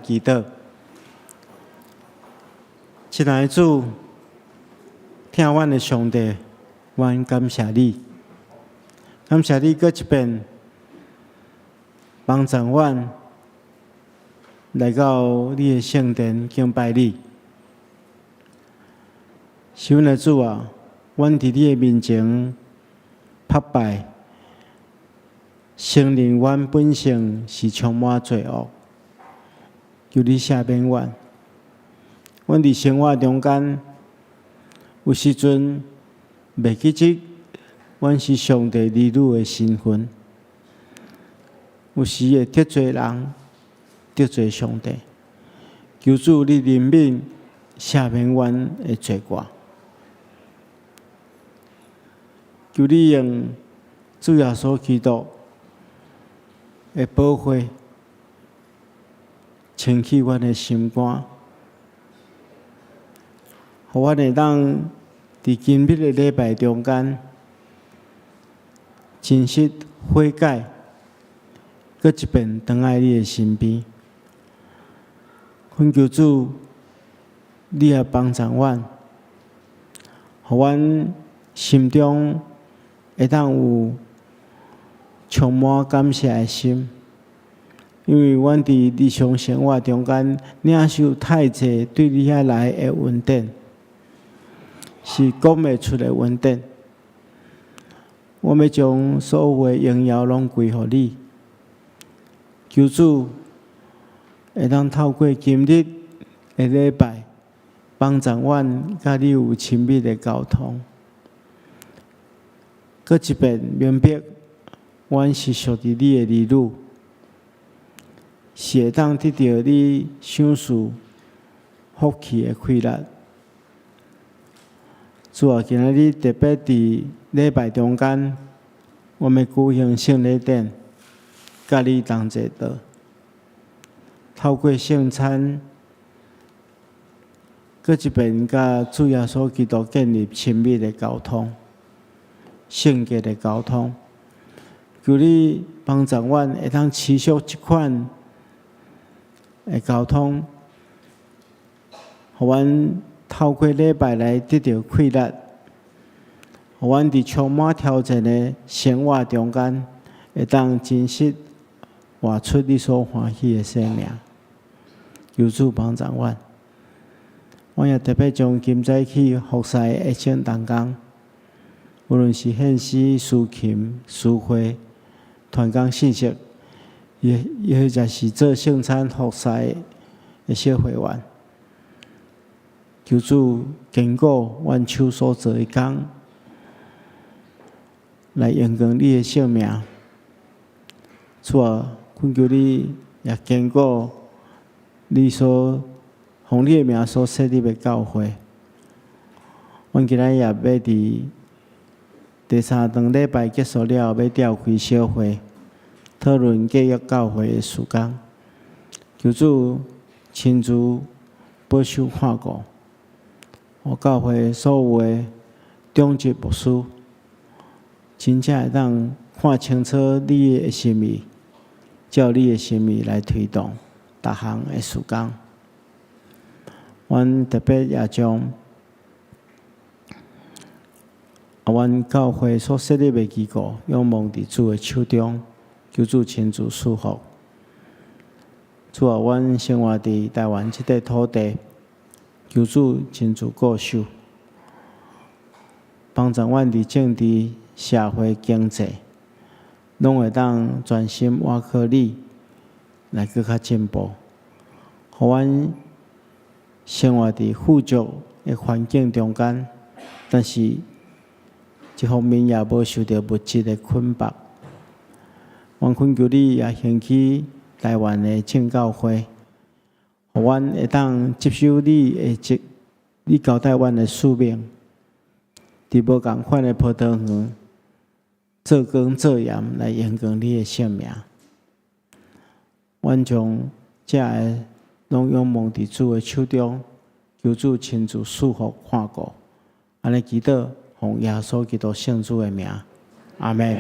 祈祷。亲爱的主，听阮的上帝，阮感谢你，感谢你搁一遍帮助阮来到你的圣殿敬拜你。是阮的主啊，阮伫你的面前拍拜，承认阮本性是充满罪恶，求你赦免阮。阮伫生活中间，有时阵袂记得阮是上帝儿女的身份，有时会得罪人，得罪上帝。求主你怜悯赦免阮的罪过，求你用主耶稣基督的宝血清去阮的心肝，互阮会当伫今日的礼拜中间，真实悔改，搁一遍回来你的身边。恳求主，你也帮助阮，互阮心中会当有充满感谢的心，因为阮伫日常生活中间领受太济对你遐来的恩典，是讲袂出的恩典。我要将所有的荣耀拢归互你，求主会当透过今日的礼拜，帮助阮甲你有亲密的交通。搁一遍明白，阮是属于你的儿女，是会当得到你赏赐福气的快乐。主啊，今仔日特别伫礼拜中间，我们举行圣礼典，甲你同齐道，透过圣餐，搁一遍甲主耶稣基督建立亲密的交通。圣洁的交通，求你帮助阮会当持续这款的交通，互阮透过礼拜来得到快乐，互阮伫充满挑战的生活中间，会当真实活出你所欢喜的生命。求主帮助阮，我也特别将今早起服侍的圣同工。无论是献诗、抒琴、诗会、团工信息，也或者是做圣餐服侍的小会员，求主坚固阮手所做的工，来荣光你的圣名。主啊，恳求你也坚固你所奉你的名所设立的教会。阮今仔也要伫第三堂礼拜结束了后，要召开小会，讨论继续教会的事工。求主亲自保守看顾，互教会所有的长职牧师，真正会当看清楚你的心意，照你的心意来推动各项的事工。阮特别也将阮教会所设立的机构，仰望伫主的手中，求主亲自赐福。主啊，阮生活伫台湾这块土地，求主亲自顾守，帮助阮伫政治、社会、经济，拢会当专心倚靠你，来更较进步。互阮生活伫富足的环境中间，但是这方面也无受到物质的捆绑。阮恳求你也兴起台湾的正教会，互阮会当接受你交代阮的使命，伫无共款的葡萄园做光做盐来荣光你的圣名。阮将这个拢仰望伫主的手中，求主亲自赐福看顾。安尼祈祷，奉耶稣基督圣主的名，阿门。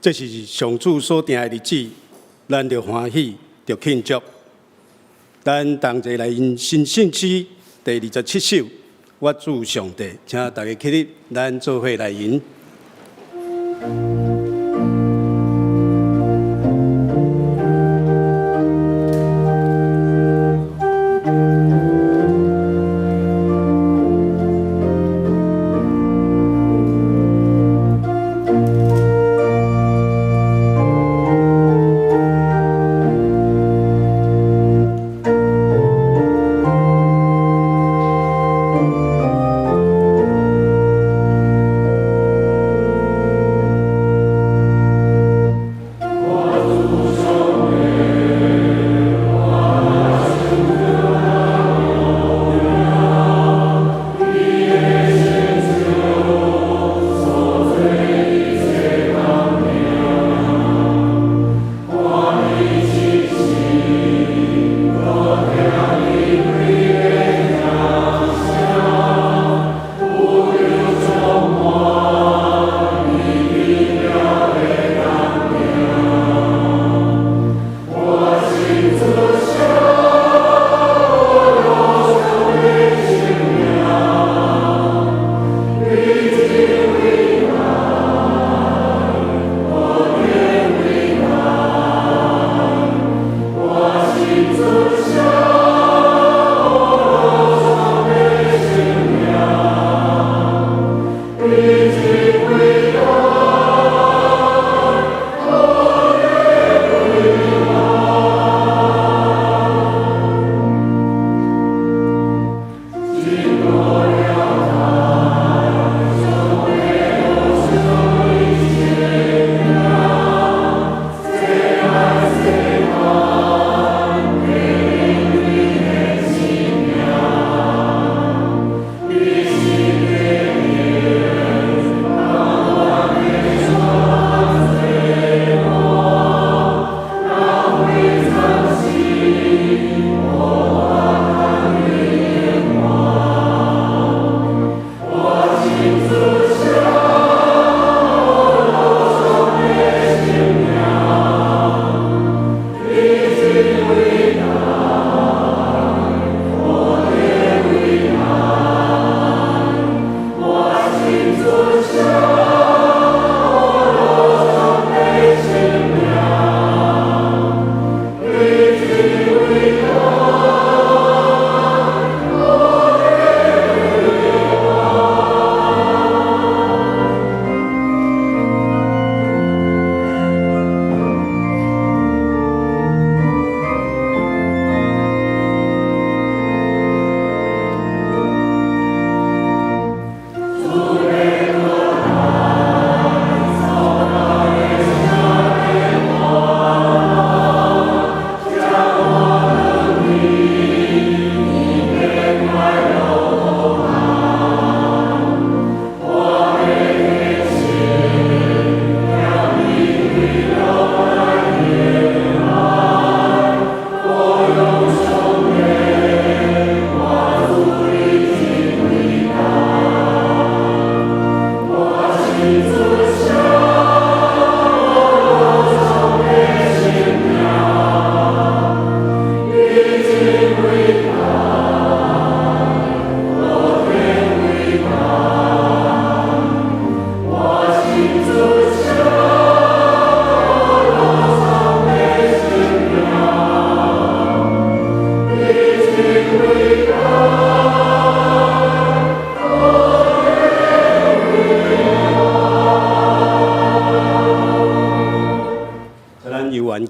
这是上主所定的日子，咱着欢喜，着庆祝。咱同齐来因新圣诗第27首，我主上帝，请大家起立，咱做伙来吟。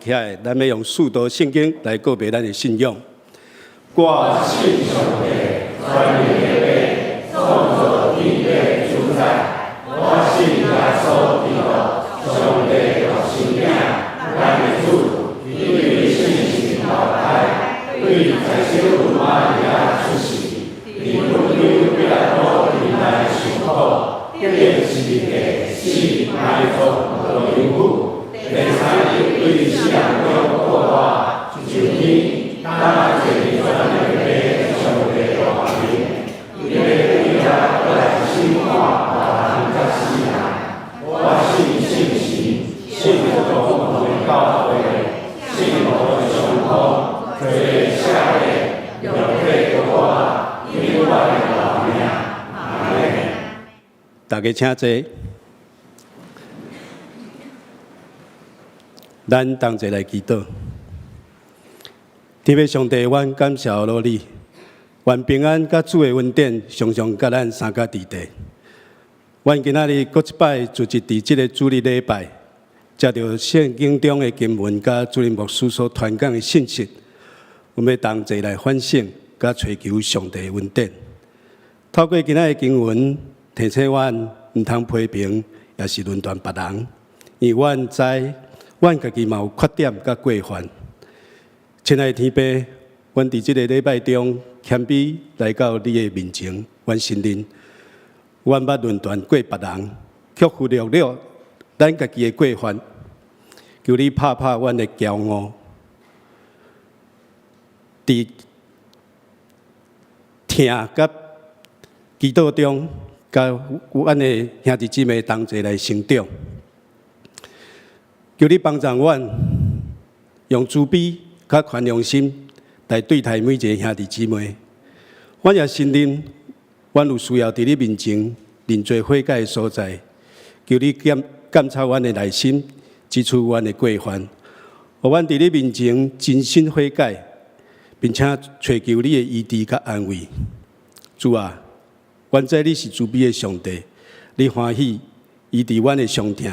起来，咱要用四道圣经来告别咱的信仰。我信上帝，全能的父，创造天地主宰。我信耶稣基督，上帝独生子，咱的主，因为圣神投胎，为在小母玛利亚出世，因温柔比拉多平来受苦，变是地死埋伏和灵府。第三日为死人中复活，就天当作全能的上帝大名，因为伊来生化大人甲死人。我信圣神，圣最少年，永退国我，因我的老命。阿门。大家请坐。咱同齐来祈祷。天父上帝，阮感谢罗你，愿平安甲主的恩典常常甲咱三甲伫地。阮今仔日搁一摆就伫即个主日礼拜，接到圣经中的经文甲主任牧师所传讲的信息，阮要同齐来反省，甲追求上帝的恩典。透过今仔的经文，提醒阮毋通批评，也是论断别人，因为阮知。阮家己嘛有缺点甲过犯，亲爱的天父，阮伫即个礼拜中谦卑来到你的面前，阮承认，阮捌论断过别人，却忽略了咱家己的过犯。求你拍拍阮的骄傲，伫听甲祈祷中，甲阮的兄弟姊妹同齐来成长。求你帮助阮，用慈悲甲宽容心来对待每一个兄弟姊妹。阮也承认，阮有需要伫你面前认罪悔改的所在。求你检查阮的内心，指出阮的过犯，互阮伫你面前真心悔改，并且寻求你的医治甲安慰。主啊，阮知你是慈悲的上帝，你欢喜医治阮的伤痛。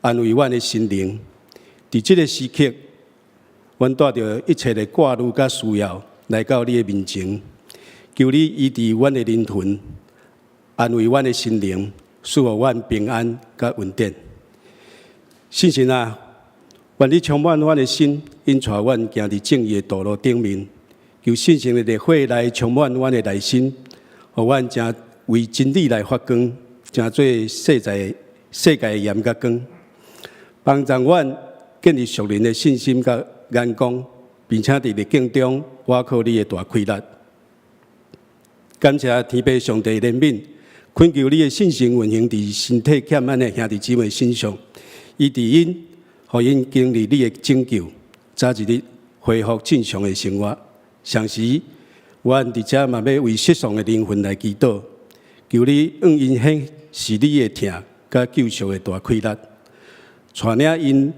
安慰阮的心灵，伫即个时刻，阮带着一切的挂虑甲需要来到你的面前，求你医治阮的灵魂，安慰阮的心灵，使互阮平安甲稳定。圣神啊，愿你充满阮的心，引带阮行伫正义的道路顶面。求圣神的烈火来充满阮的内心，互阮正为真理来发光，正做世界的盐甲光。帮助阮建立属灵的信心甲眼光，并且伫逆境中倚靠你的大气力。感谢天父上帝怜悯，恳求你的信心运行伫身体欠安的兄弟姊妹身上，以致因，互因经历你的拯救，早一日恢复正常的生活。同时，阮伫遮嘛要为失丧的灵魂来祈祷，求你用因显是你的疼甲救赎的大气力。带领因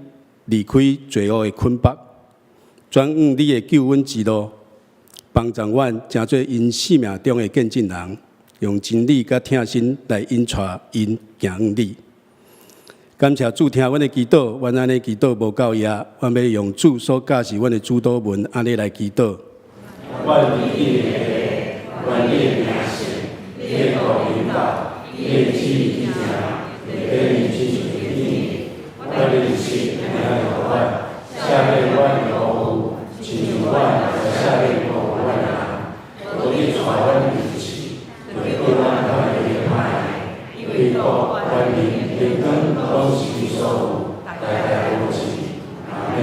离开罪恶的捆绑，转往你的救恩之路，帮助阮成做因生命中的见证人，用真理甲疼心来引带因行往你。感谢主听阮的祈祷，阮安尼祈祷无够野，阮要用主所教示阮的主祷文安尼来祈祷。愿你的名，愿你的名是，你的国领导，你的旨意行，你的意志。我的心安有阮，下面阮有有，亲像阮在下面无阮人，我的传阮意志，对阮他的怜悯，为国万民平安拢是你所有，代代无尽。阿门。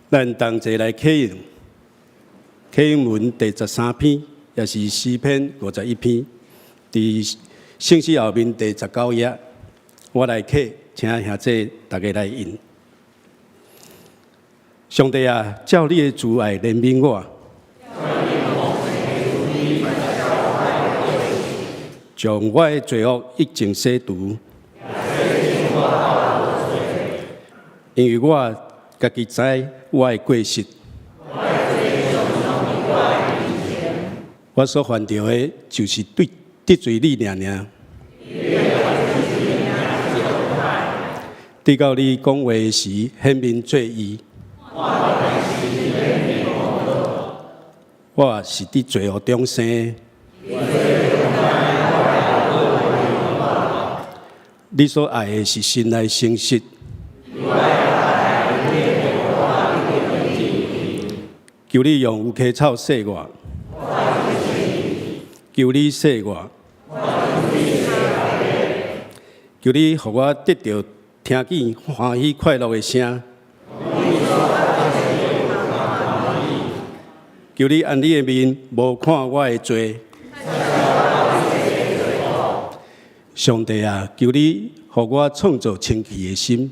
咱同齐来启用，启用文第13篇，也是诗篇51篇，伫圣诗后面第19页。我来启，请兄弟大家来引。上帝啊，照你的慈爱怜悯我，将我的罪恶一净洗除，因为我家己知我的过失，我所犯着的，就是得罪你尔。直到你讲话时，显明做义。我是伫罪恶中生，你所爱的是神来诚实。求你用有溪草洗我，求你洗我，求你予我得到听见欢喜快乐的声。求你按你的面无看我的罪。上帝啊，求你予我创造清气的心。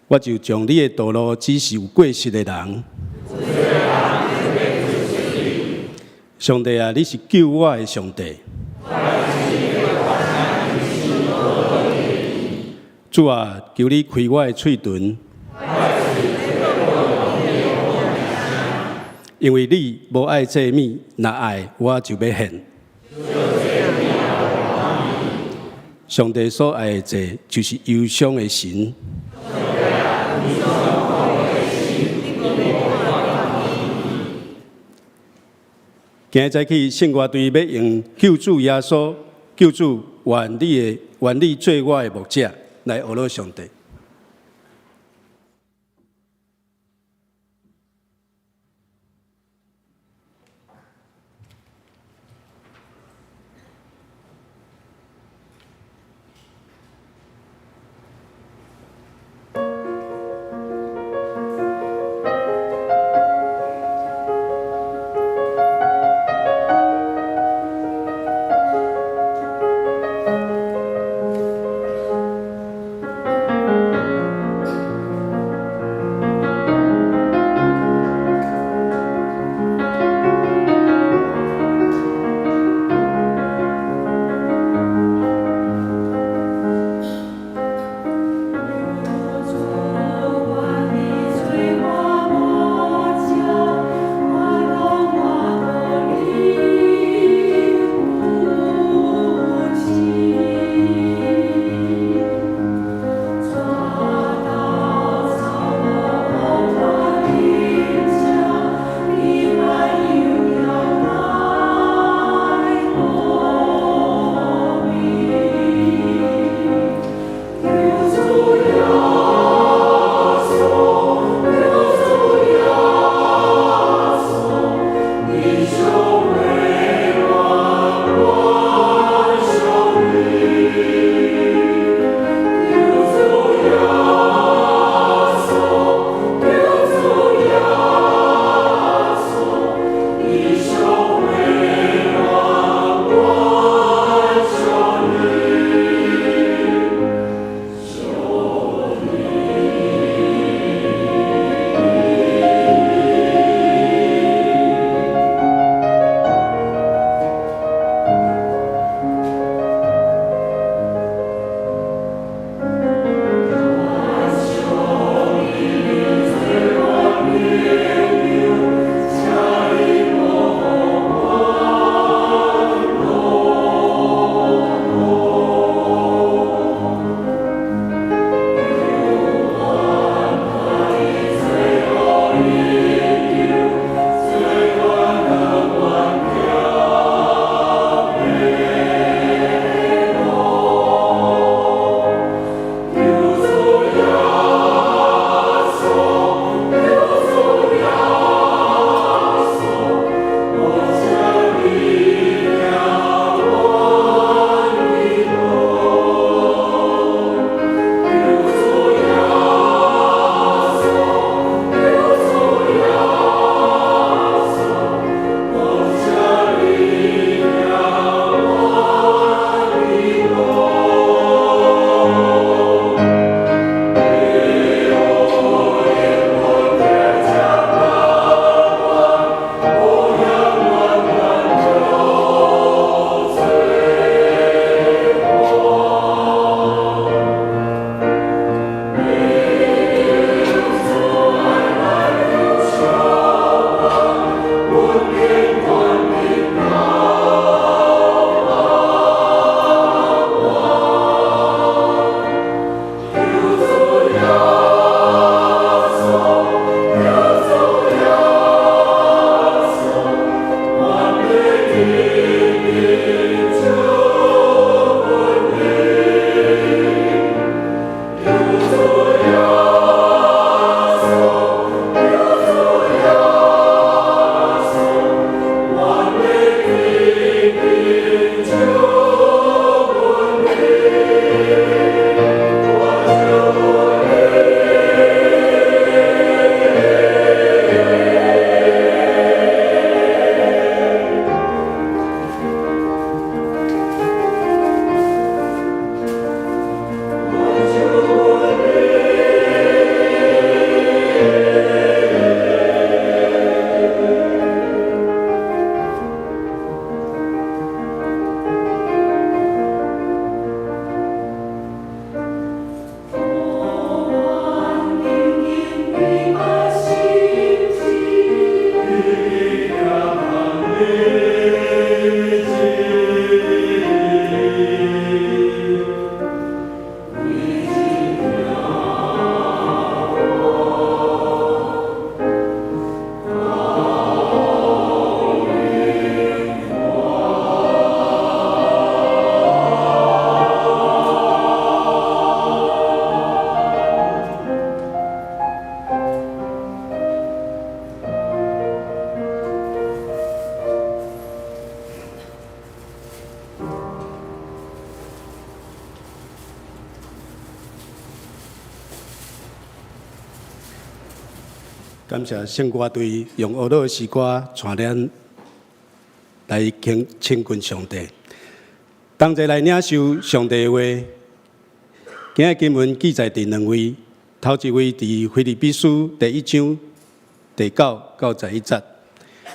我就将你的道路指示有过失的人。上帝啊，你是救我的上帝。主啊，求你开我的嘴唇，因为你无爱祭物，若爱我就要献。上帝所爱的祭，就是忧伤的神。今日早起，圣乐队要用救主耶稣，救主愿你做我的牧者，来学乐上帝。感谢圣歌队用俄罗斯歌传咱来亲近上帝，同齐来领受上帝的话。今日经文记载第2位，头一位伫腓立比书第1章第9到11节，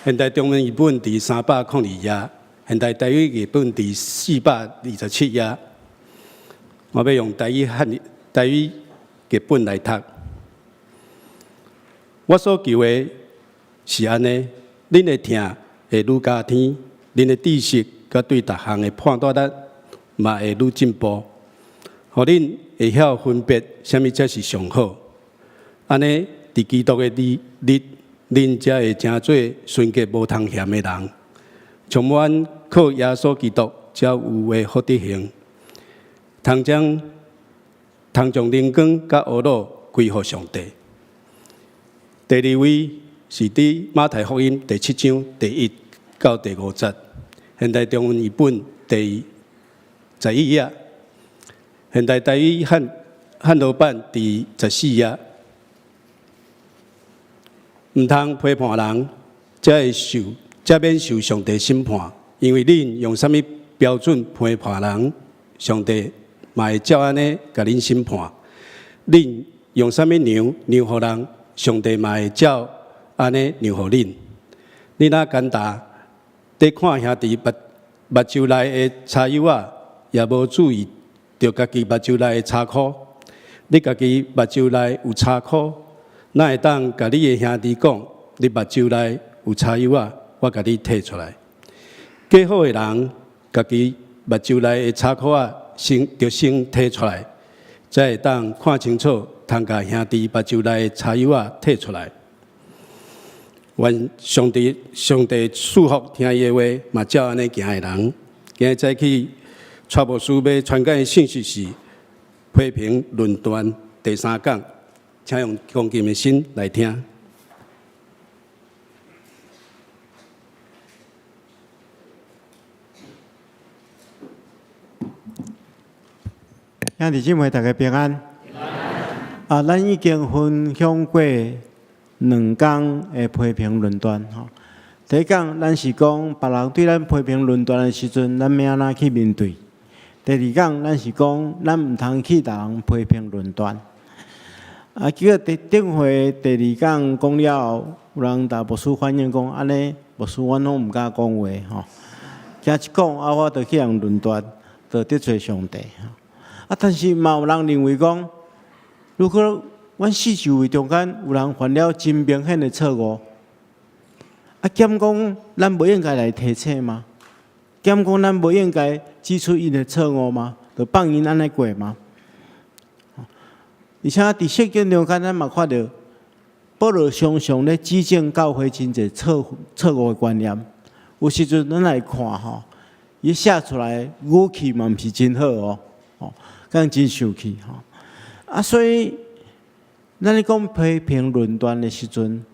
现代中文译本伫302页，现代台语译本伫427页。我要用台语译本来读。我所求的是安尼，恁的听会愈加添，恁的知识甲对逐项的判断力嘛会愈进步，互恁会晓分别啥物才是上好。安尼，伫基督的日，恁才会成做纯洁无通嫌的人，充满靠耶稣基督才有的福德行，通将灵光甲恶路归乎上帝。第2位是伫马太福音第7章第1到第5节，现代中文译本第11页，现代台语汉语版第14页。毋通批判人，才免受上帝审判，因为恁用啥物标准批判人，上帝嘛会照安尼甲恁审判。恁用啥物让互人，上帝嘛会照安尼让互恁。恁若简单，伫看兄弟目睭内的柴油仔，也无注意着家己目睭内的柴箍。你家己目睭内有柴箍，哪会当甲你的兄弟讲，你目睭内有柴油仔，我甲你摕出来？过好的人，家己目睭内的柴箍仔先摕出来，才会当看清楚，通甲兄弟目睭内的柴油仔摕出来。愿上帝祝福听伊的话，嘛照安尼行的人。今日早起，传播书要传讲的信息是批评论断第3讲，请用恭敬的心来听。兄弟姊妹，大家平安。咱已经分享过2讲的批评论断吼。第一讲，咱是讲别人对咱批评论断的时阵，咱要安怎去面对。第2讲，咱是讲咱毋通去逐人批评论断。结果顶回第2讲讲了，有人甲牧师反映讲，安尼牧师阮拢毋敢讲话吼，惊一讲我就去人论断，就得罪上帝吼。但是嘛有人认为讲，如果阮4周围中间有人犯了真明显的错误，检讲咱无应该来提醒吗？检讲咱无应该指出因的错误吗？就放因安尼过吗？而且伫圣经中间，咱嘛看到保罗常常咧指正教会真侪错误的观念。有时阵咱来看吼，伊写出来语气嘛毋是真好哦，敢真生气吼。所以咱咧讲批评论断的时阵，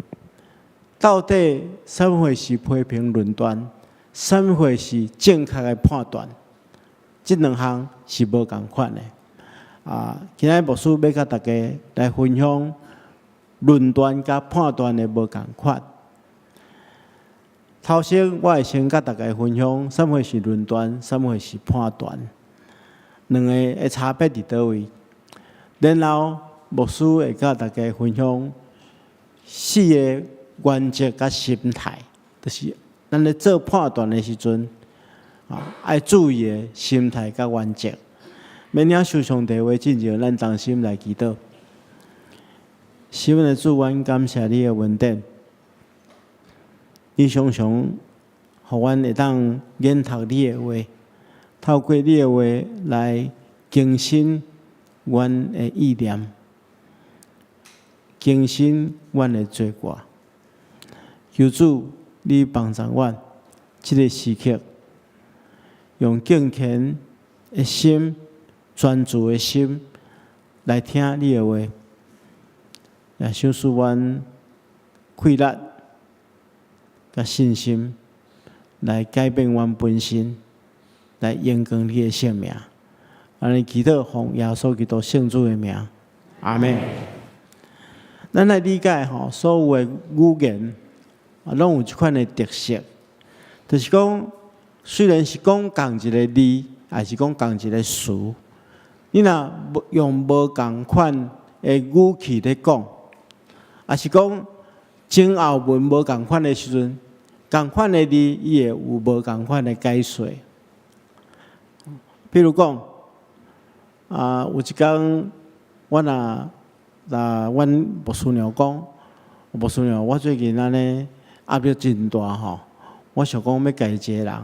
到底什么是批评论断？什么是正确的判断？这2项是无共款的。今日牧师要甲大家来分享论断甲判断的无共款。头先我会先甲大家分享什么是论断，什么是判断，两个的差别伫倒位。然后牧师会甲大家分享4个原则甲心态，就是咱咧做判断的时阵，爱注意的心态甲原则。免领受上帝话，进入咱同心来祈祷。希望的主，阮感谢你的恩典。你常常互阮会当研读你的话，透过你的话来更新阮的意念，更新阮的罪过。求主，你帮助阮，这个时刻用敬虔的心。专注的心来听你的话，也想使阮气力、甲信心来改变阮本身，来延长你的性命。安尼祈祷奉耶稣基督圣主的名，阿门。咱来理解吼，所有的语言啊，拢有一款的特色，就是讲，虽然是讲同一个字，还是讲同一个词，你若用无共款的语气咧讲，还是讲前后文无共款的时阵，共款的字伊会有无共款的解说。譬如讲，有一天，阮牧师娘讲，牧师娘，我最近安尼压力真大吼，我想讲要家一个人，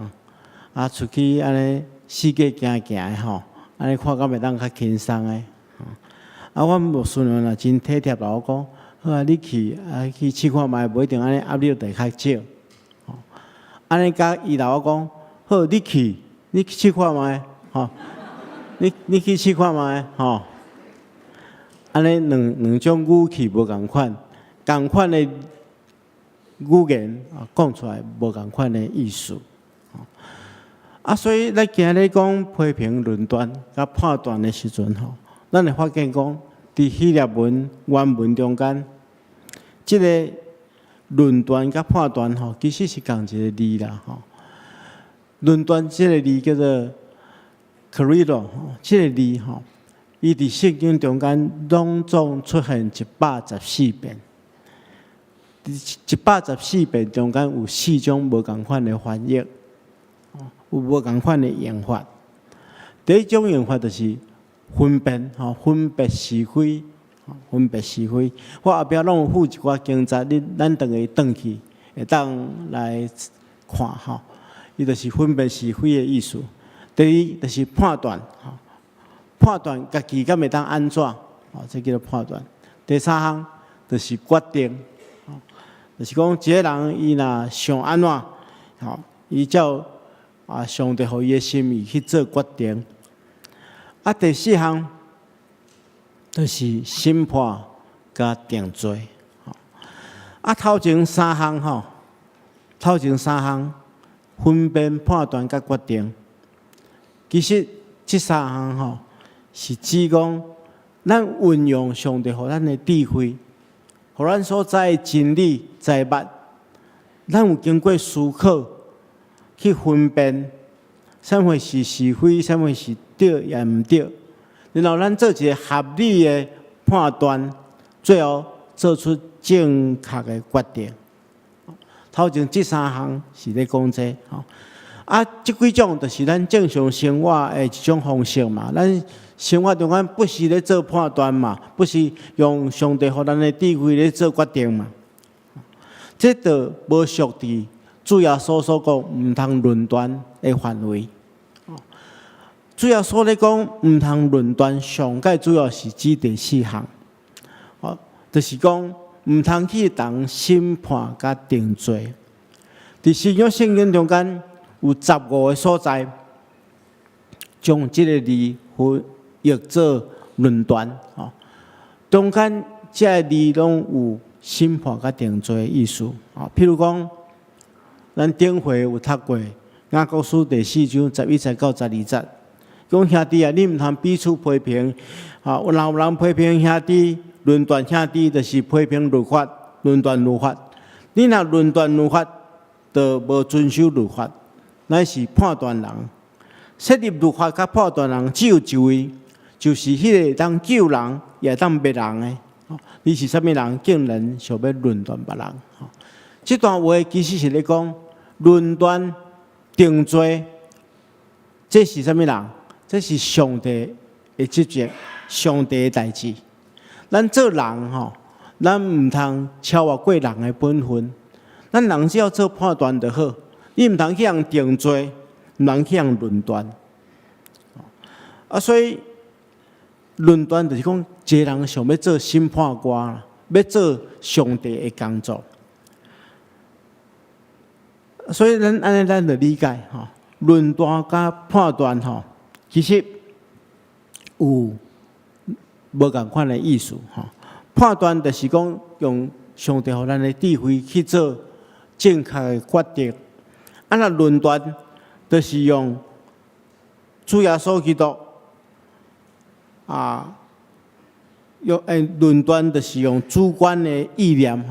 出去安尼世界行行吼，安尼看敢会当较轻松诶。阮牧师娘若真体贴甲我讲，好啊，你去试看觅，无一定安尼压力会较少。安尼甲伊甲我讲，好，你去试看觅，吼，你去试看觅，吼。安尼两种语气无共款，共款的语言讲出来无共款的意思。所以咱今日讲批评论断甲判断的时阵吼，咱会发现讲，伫希腊文原文中间，即个论断甲判断吼，其实是同一个字啦吼。论断即个字叫做 credo 吼，即个字吼。伊伫圣经中间拢总出现114遍，114遍中间有4种无共款的翻译，有无共款的用法。第一种用法就是分辨，分别是非，分别是非。我后壁拢有附一寡经节，咱等下转去会当来看吼，伊就是分别是非的意思。第二就是判断，判断家己敢会当安怎？这叫做判断。第三项就是决定，就是讲一个人伊若想安怎，伊照上帝予伊的心意去做决定。第四项就是审判甲定罪。头前三项分辨、判断甲决定，其实这三项是指讲，咱运用上帝予咱的智慧，予咱所知的真理财物，咱有经过思考去分辨，啥货是是非，啥货是对也毋对，然后咱做一个合理的判断，最后做出正确的决定。头前这三项是咧讲这这几种就是咱正常生活的一种方式嘛。咱生活中间不是咧做判断嘛，不是用上帝予咱的智慧咧做决定嘛。这就无属伫主耶稣所讲毋通论断的范围。主耶稣咧讲毋通论断，上界主要是指第四项，就是讲毋通去当审判甲定罪。伫新约圣经中间有15个所在，将即个字译做论断，中间即个字拢有审判甲定罪的意思。譬如讲，咱顶回有读过雅各书第4章11节到12节，讲兄弟啊，你毋通彼此批评。有人批评兄弟，论断兄弟，就是批评律法，论断律法。你若论断律法，就无遵守律法，乃是判断人。设立律法甲判断人只有一位，就是迄个当救人也当灭人的。你是啥物人，竟然想要论断别人？这段话其实是咧讲论断定罪，这是啥物人？这是上帝的职责，上帝的代志。咱做人咱毋通超越过人的本分。咱人只要做判断就好，你毋通去人定罪，毋通去人论断。所以论断就是讲，一个人想要做审判官，要做上帝的工作。所以咱就理解论断甲判断其实有无共款的意思判断就是讲用上帝予咱的智慧去做正确的决定。若论断就是用论断就是用主观的意念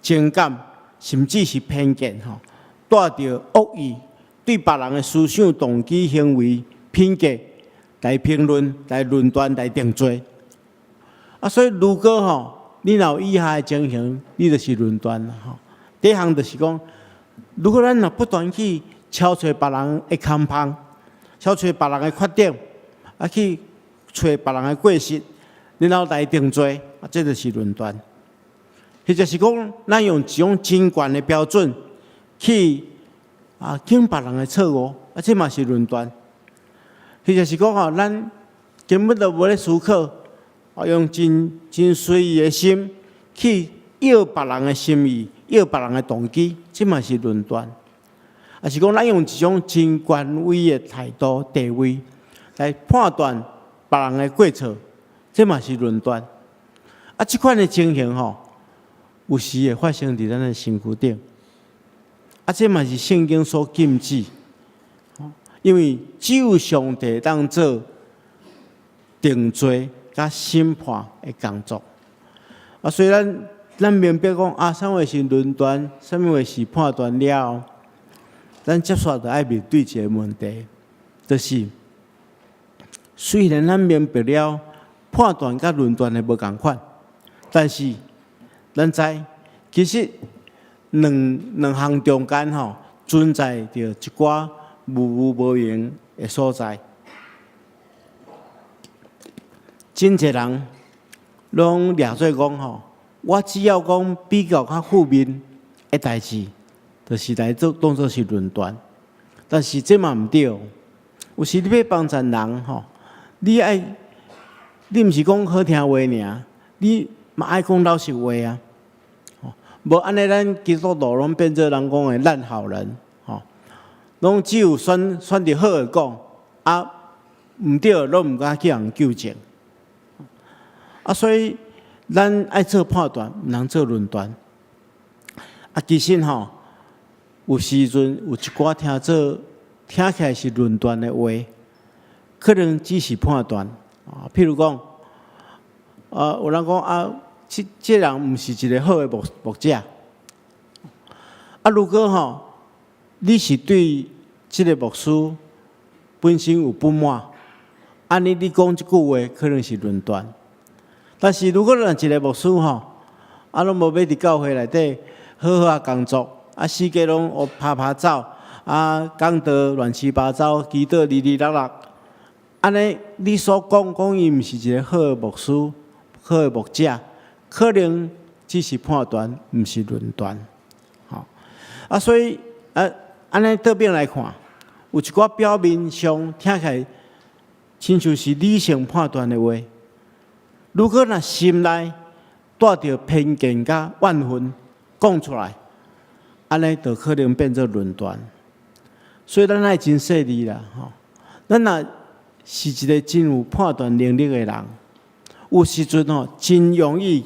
情感，甚至是偏见带着恶意，对别人的思想、动机、行为、品格来评论、来论断、来定罪。所以如果你有以下的情形，你就是论断啦第一项就是讲，如果咱不断去敲找别人的空隙，敲找别人的缺点，去找别人的过失，然后来定罪，这就是论断。或者是讲，咱用一种真悬的标准去警别人的错误，这嘛是论断。或者是讲咱根本就无咧思考，用真随意的心去要别人的心意，要别人的动机，这嘛是论断。是讲咱用一种真权威的态度、地位来判断别人的过错，这嘛是论断。这款的情形有时会发生伫咱的身躯顶。这嘛是圣经所禁止，因为只有上帝当做定罪甲审判的工作。所以咱明白讲啥物是论断，啥物是判断了，咱接下来要面对一个问题，就是虽然咱明白了判断甲论断的无同款，但是咱知其实两项中间存在着一寡无明的所在。真侪人拢掠做讲我只要讲比较较负面的代志，就是来当作是论断。但是这嘛毋对，有时你要帮助人你毋是讲好听话尔，你嘛爱讲老实话啊。无安尼，咱基督徒拢变做人讲的烂好人，拢只有选着好的讲，毋对，拢毋敢去人纠正。所以咱爱做判断，毋通做论断。其实有时阵有一寡听起来是论断的话，可能只是判断。譬如讲，有人讲这人毋是一个好的牧者。如果你是对这个牧师本身有不满，你讲这句话可能是论断。但是如果一个牧师拢无要伫教会内底好好工作，世界拢拍走，讲道乱七八糟，祈祷哩哩啦啦，安尼你所讲伊毋是一个好的牧师、好的牧者，可能只是判断，毋是论断。所以安尼倒边来看，有一寡表面上听起来亲像是理性判断的话，如果心内带着偏见甲怨恨讲出来，安尼就可能变做论断。所以咱爱真细腻啦，咱若是一个真有判断能力的人，有时阵真容易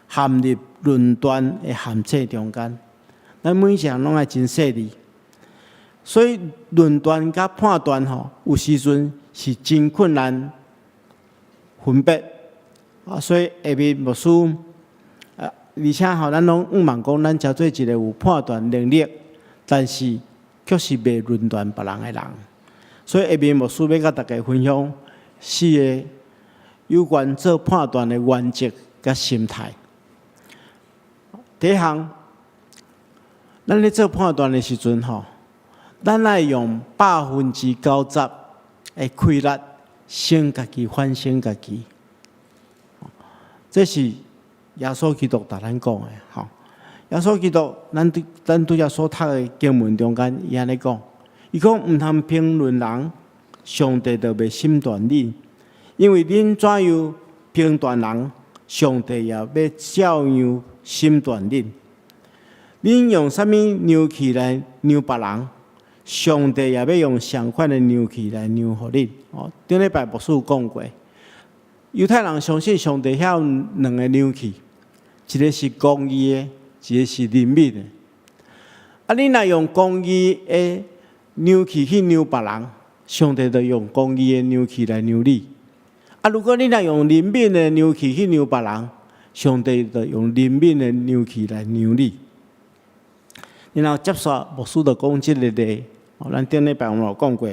陷入论断的陷阱中间。咱每一个人拢爱真细腻，所以论断甲判断有时阵是真困难分别。所以下面牧师，而且咱拢望讲，咱才做一个有判断能力，但是却是袂论断别人的人。所以下面牧师要甲大家分享4个有关做判断的原则甲心态。第一项，咱咧做判断的时阵咱爱用90%的气力，先家己反省家己。这是耶稣基督甲咱讲的耶稣基督，咱拄则所读的经文中间，伊安尼讲，伊讲毋通评论人，上帝就袂审断恁，因为恁怎样评断人，上帝也要照样审断恁。恁用啥物牛气来量别人，上帝也要用相款的牛气来量互恁。顶礼拜牧师有讲过，犹太人相信上帝遐有2个牛气，一个是公义的，一个是怜悯的。你若用公义的牛气去量别人，上帝就用公义的牛气来量你。啊，如果你若用灵敏的牛气去牛别人，上帝就用灵敏的牛气来牛你。然后接续牧师就讲即个例，咱顶礼拜我们有讲过，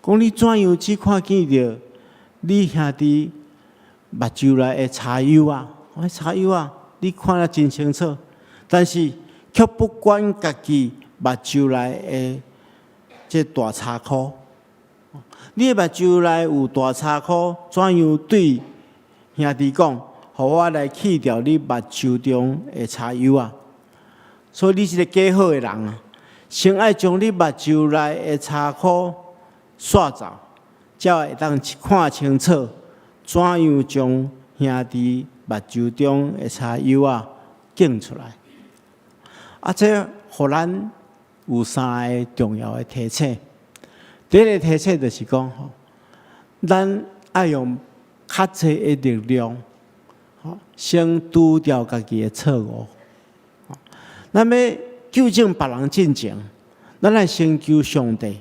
讲你怎样只看见着你兄弟目睭内的柴油啊？柴油啊，你看得真清楚，但是却不管家己目睭内的这大柴箍。你的目睭内有大柴箍，怎样对兄弟讲？互我来去掉你目睭中的柴油啊！所以你是一个假好的人啊！先爱将你目睭内的柴箍刷走，才会当看清楚怎样将兄弟目睭中的柴油啊拣出来。啊，这互咱有三个重要的提醒。第一个提醒就是讲，咱爱用较济的力量，先拄掉家己的错误。咱要纠正别人进前，咱来先求上帝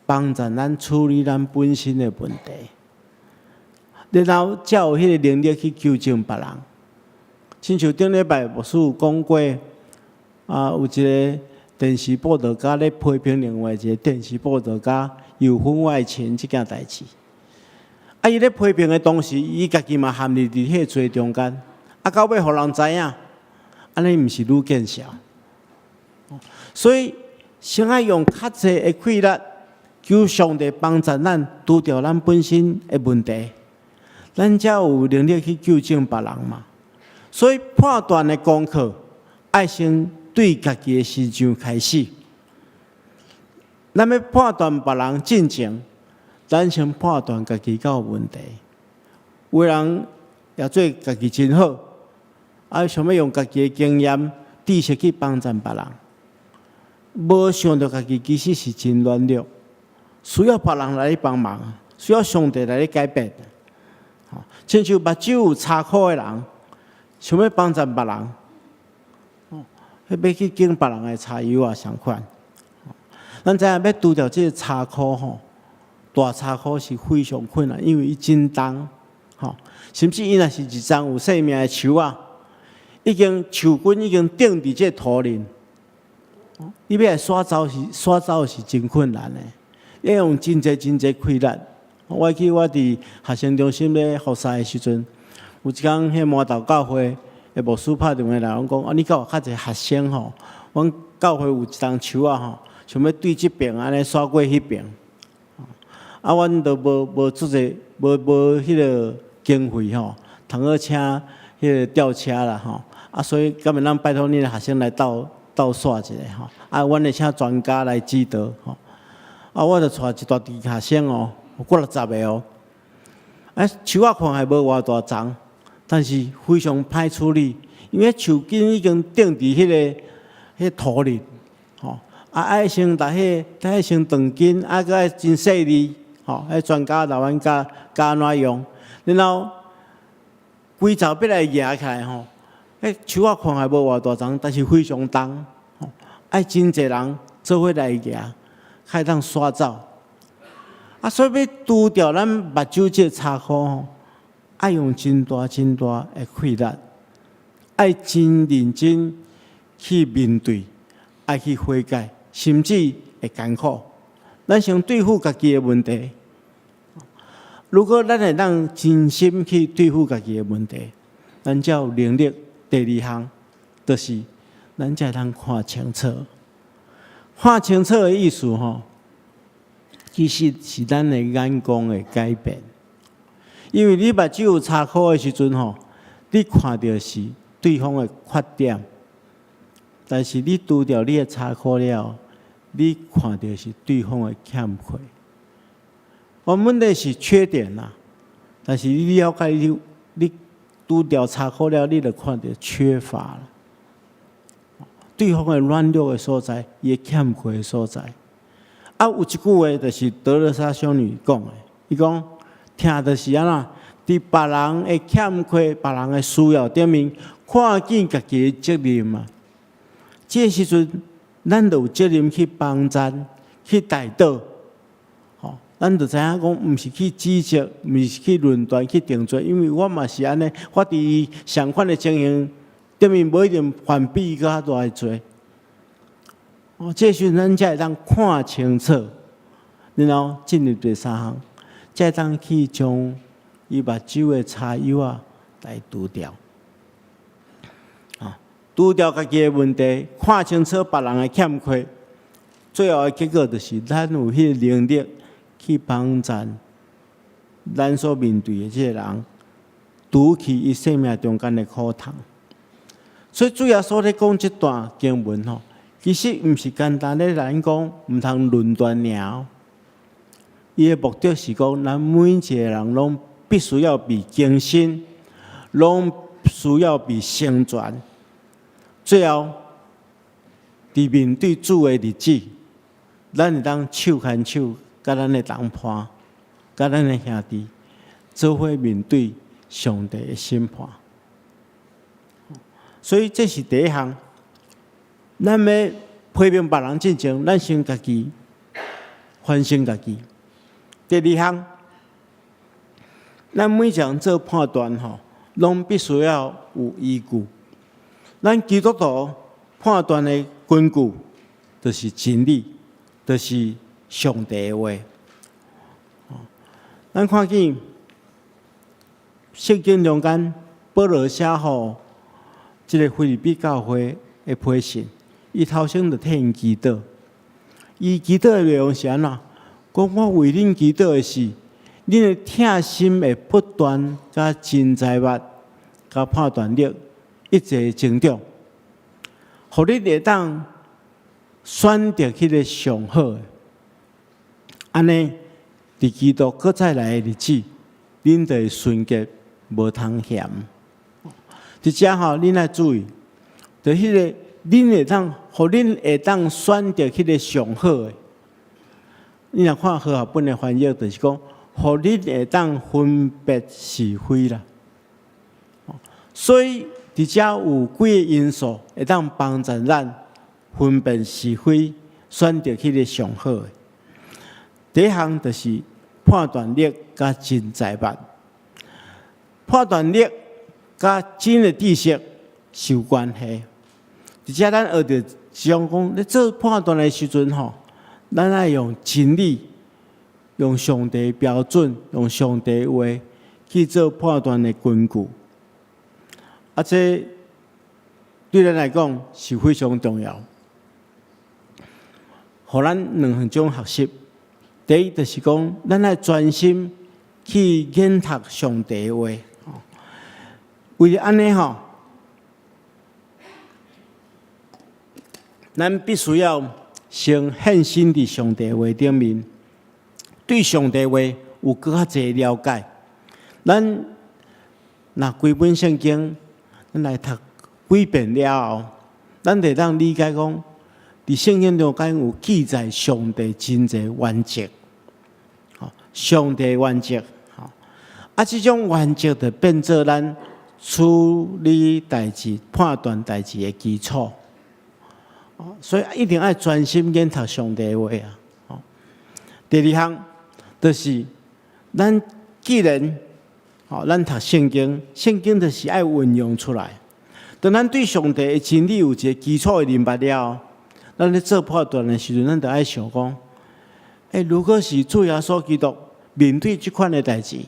帮助咱处理咱本身的问题，然后才有迄个能力去纠正别人。亲像顶礼拜牧师有讲过，有一个电视报道家咧批评另外一个电视报道家有婚外情这件代志。伊咧批评的同时，伊家己嘛陷入伫迄个罪中间，到尾互人知影，安尼毋是愈见笑。所以，先爱用较济的气力，求上帝帮助咱拄着咱本身的问题，咱才有能力去纠正别人嘛。所以，判断的功课，爱先对家己的身上开始。咱要判断别人进前，咱先判断家己有问题。有人也做家己真好，想要用家己的经验、知识去帮助别人。无想到家己其实是真软弱，需要别人来帮忙，需要上帝来改变。亲像目睭有柴箍的人，想要帮助别人，要去拣别人的柴油啊，相款。咱知影要拄着这个柴箍吼，大柴箍是非常困难，因为伊真重，甚至伊若是一丛有生命的树啊，树根已经钉伫这土林。你要来刷走是真困难的，要用真济气力。我记我伫学生中心咧服侍的时阵，有一工迄麻豆教会的牧师拍电话来，阮讲：你甲我较侪学生吼，阮教会有一丛树啊吼，想要对即边安尼刷过迄边，阮都无做者无迄个经费吼，通好请迄个吊车啦吼，所以今日咱拜托恁的学生来斗刷一下吼，阮会请专家来指导吼，我就带一大堆学生哦，有50个哦，树仔看还无偌大丛，但是非常歹处理，因为树根已经钉伫迄土里，吼，爱先先断根，搁爱真细腻，吼，专家来阮教安怎用，然后规凿要来压起来吼。树仔看还无偌大丛，但是非常重，爱真侪人做伙来夹，才会当刷走。所以要拄着咱目睭这柴箍吼，爱用真大的气力，爱真认真去面对，爱去悔改，甚至会艰苦。咱先对付家己的问题。如果咱会当真心去对付家己的问题，咱才有能力。第二项就是咱才通看清楚，看清楚的意思吼，其实是咱的眼光的改变。因为你目睭有柴箍的时阵吼，你看到是对方的缺点，但是你拄着你的柴箍了，你看到是对方的欠缺。问题是缺点啦，但是你了解你。拄着柴箍了，你就看到缺乏了。对方的软弱的所在，伊欠缺的所在。有一句话就是德勒莎修女讲的，伊讲听就是安怎，伫别人的欠缺、别人的需要顶面，看见家己的责任嘛。这时阵，咱就有责任去帮助、去带导，咱就知影讲，毋是去指责，毋是去论断、去定罪，因为我嘛是安尼，我伫相款的情形，对面无一定犯比较大的罪。这时咱才会当看清楚，然后进入第三项，才会当去将伊目睭的差异来除掉。除掉家己的问题，看清楚别人的欠缺，最后的结果就是咱有迄个能力去帮助咱所面对的这个人，除去伊生命中间的苦痛。所以主要所咧讲这段经文吼，其实毋是简单咧来讲，毋通论断尔。伊的目的是讲，咱每一个人拢必须要被更新，拢需要被成全。最后，伫面对主的日子，咱会当手牵手，甲咱的同伴，甲咱的兄弟，做伙面对上帝的审判。所以这是第一项，咱要批评别人之前，咱先家己反省家己。第二项，咱每一人做判断吼，拢必须要有依据。咱基督徒判断的根据，就是真理，就是上帝的话。咱看见圣经中间，保罗写予这个腓立比教会的批信，伊头先就替因祈祷。伊祈祷的内容是安怎？讲我为恁祈祷的是，恁的疼心会不断甲真财物、甲判断力一直增长，互你会当选择迄个上好的。安尼，伫基督搁再来的日子，恁就会顺结无通嫌。伫遮吼，恁爱注意，就迄个恁会当，互恁会当选择迄个上好的。你若看和合本的翻译，就是讲，互恁会当分别是非啦。所以，伫遮有几个因素会当帮助咱分辨是非，选择迄个上好的。第一项就是判断力甲真财物。判断力甲真的知识是有关系。伫遮咱学着想讲，咧做判断的时阵吼，咱爱用真理、用上帝标准、用上帝话去做判断的根据。这对咱来讲是非常重要。互咱两种学习，第一就是讲，咱爱专心去研读上帝的话。为了安尼吼，咱必须要先献心伫上帝话顶面，对上帝话有更较侪了解。咱若规本圣经，咱来读几遍了后，咱就当理解讲，伫圣经中间有记载上帝真侪原则，上帝原则，这种原则就变做咱处理代志、判断代志的基础。所以一定要专心研读上帝的话啊！第二项就是咱既然咱读圣经，圣经就是爱运用出来。当咱对上帝的真理有一个基础的明白了，咱咧做判断的时阵，咱就爱想讲：如果是主耶稣基督面对这款的代志，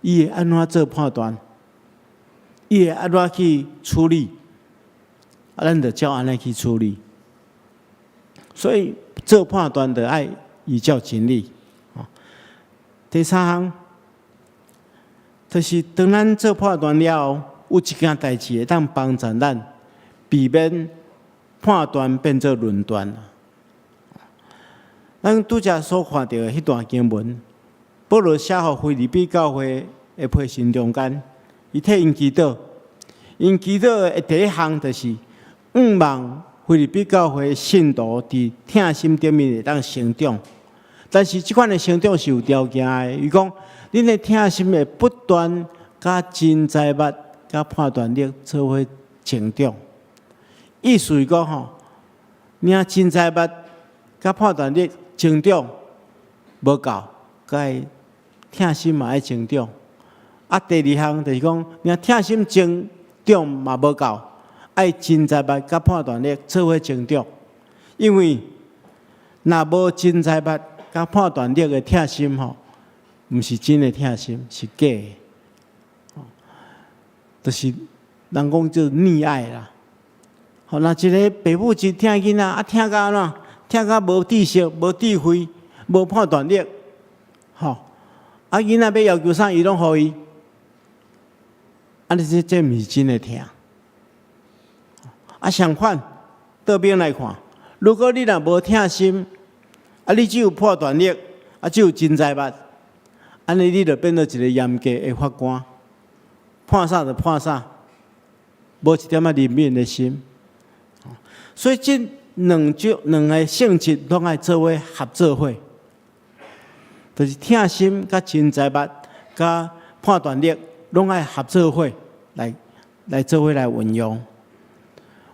伊会安怎做判断？伊会安怎去处理？咱就照安尼去处理。所以做判断就爱依照真理。第三项就是当咱做判断了后，有一件代志会当帮助咱避免判断变做论断。咱拄则所看到的迄段经文，保罗写予腓立比教会的批信中间，伊替因祈祷。因祈祷的第一项就是望腓立比教会信徒伫疼心顶面会当成长，但是即款的成长是有条件的。伊讲，恁的疼心会不断甲真财物、甲判断力做伙成长。意思是讲吼，领真财物、甲判断力成长无够，该疼心嘛爱增长。啊，第二项就是讲，你疼心增长嘛无够，爱真财物甲判断力做伙增长。因为若无真财物甲判断力的疼心吼，毋是真的疼心，是假的。就是人讲叫溺爱啦。吼，若一个爸母真疼囡仔，啊疼到安怎？疼到无知识、无智慧、无判断力，吼，啊囡仔要要求啥，伊拢互伊。啊！你这毋是真的疼。啊，相反，倒边来看，如果你若无疼心，啊，你只有判断力，啊，只有真财物，安尼你就变做一个严格的法官，判啥就判啥，无一点仔怜悯的心。所以这两个性质拢爱做伙合作伙，就是疼心甲真财物甲判断力。拢爱合作伙来做伙来运用。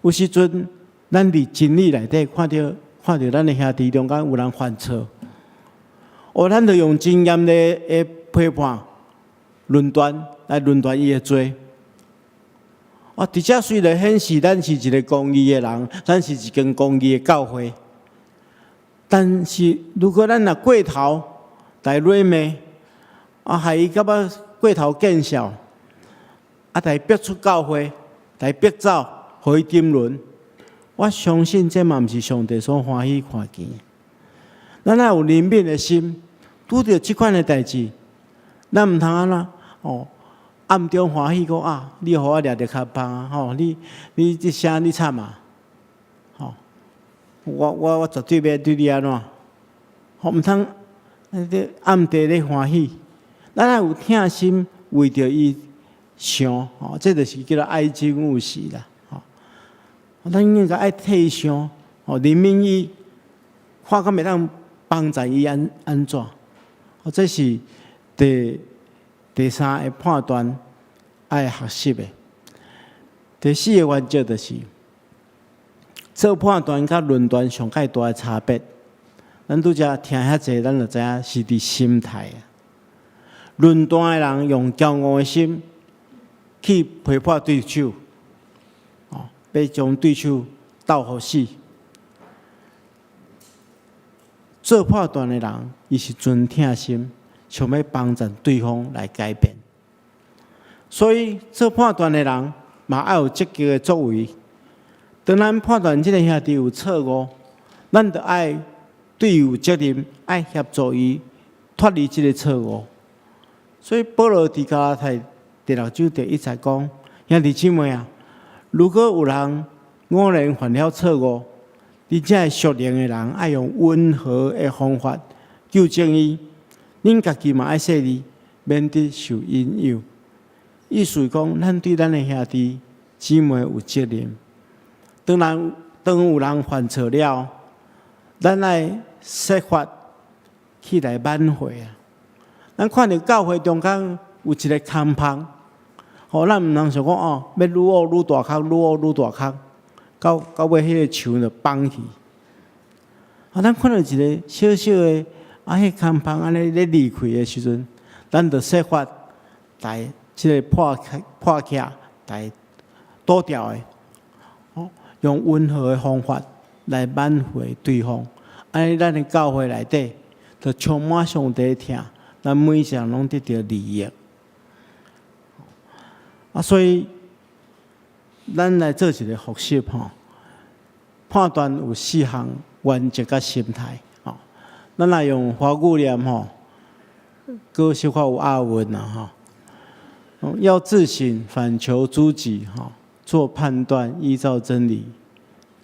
有时阵，咱伫真理内底看到咱的兄弟中间有人犯错，咱就用真严的批判、论断来论断伊的罪。伫遮虽然显示咱是一个公义的人，咱是一间公义的教会，但是如果咱若过头来辱骂，害伊感觉过头见笑，来逼出教会，来逼走，互伊沉沦。我相信这嘛毋是上帝所欢喜看见。咱若有怜悯的心，拄着即款的代志，咱毋通安怎暗中欢喜讲你互我掠着较棒啊！你这声你惨啊！我绝对要对你安怎？毋通暗地咧欢喜。咱若有疼心，为着伊想，这就是叫做爱憎恶死啦。咱应该爱替伊想，怜悯伊，看敢袂当帮助伊安怎？这是第三个判断爱学习的。第四个原则就是，做判断甲论断上介大的差别。咱拄则听遐济，咱就知影是伫心态啊。论断的人用骄傲的心去批判对手，要将对手斗互死。做判断的人，伊是存疼心，想要帮助对方来改变。所以做判断的人嘛要有积极的作为。当咱判断这个兄弟有错误，咱就爱对伊有责任，爱协助伊脱离这个错误。所以保罗伫加拉太第6章第1节讲：兄弟姊妹啊，如果有人偶然犯了错误，你这属灵的人爱用温和的方法纠正伊，恁家己嘛爱说你，免得受引诱。意思讲，咱对咱的兄弟姊妹有责任。当有人犯错了，咱爱设法去来挽回啊。咱看到教会中间有一个空棚，咱毋通想讲要愈挖愈大坑，愈挖愈大坑，到尾迄个树就崩去。咱看到一个小小的迄空棚安尼咧离开的时阵，咱就设法来即个破卡来堵掉的，用温和的方法来挽回对方。安尼咱的教会内底就充满上帝的疼。咱每一个人拢得到利益，所以咱来做一个复习判断有4项原则甲心态咱来用华语念搁小可有押韵要自省，反求诸己做判断，依照真理，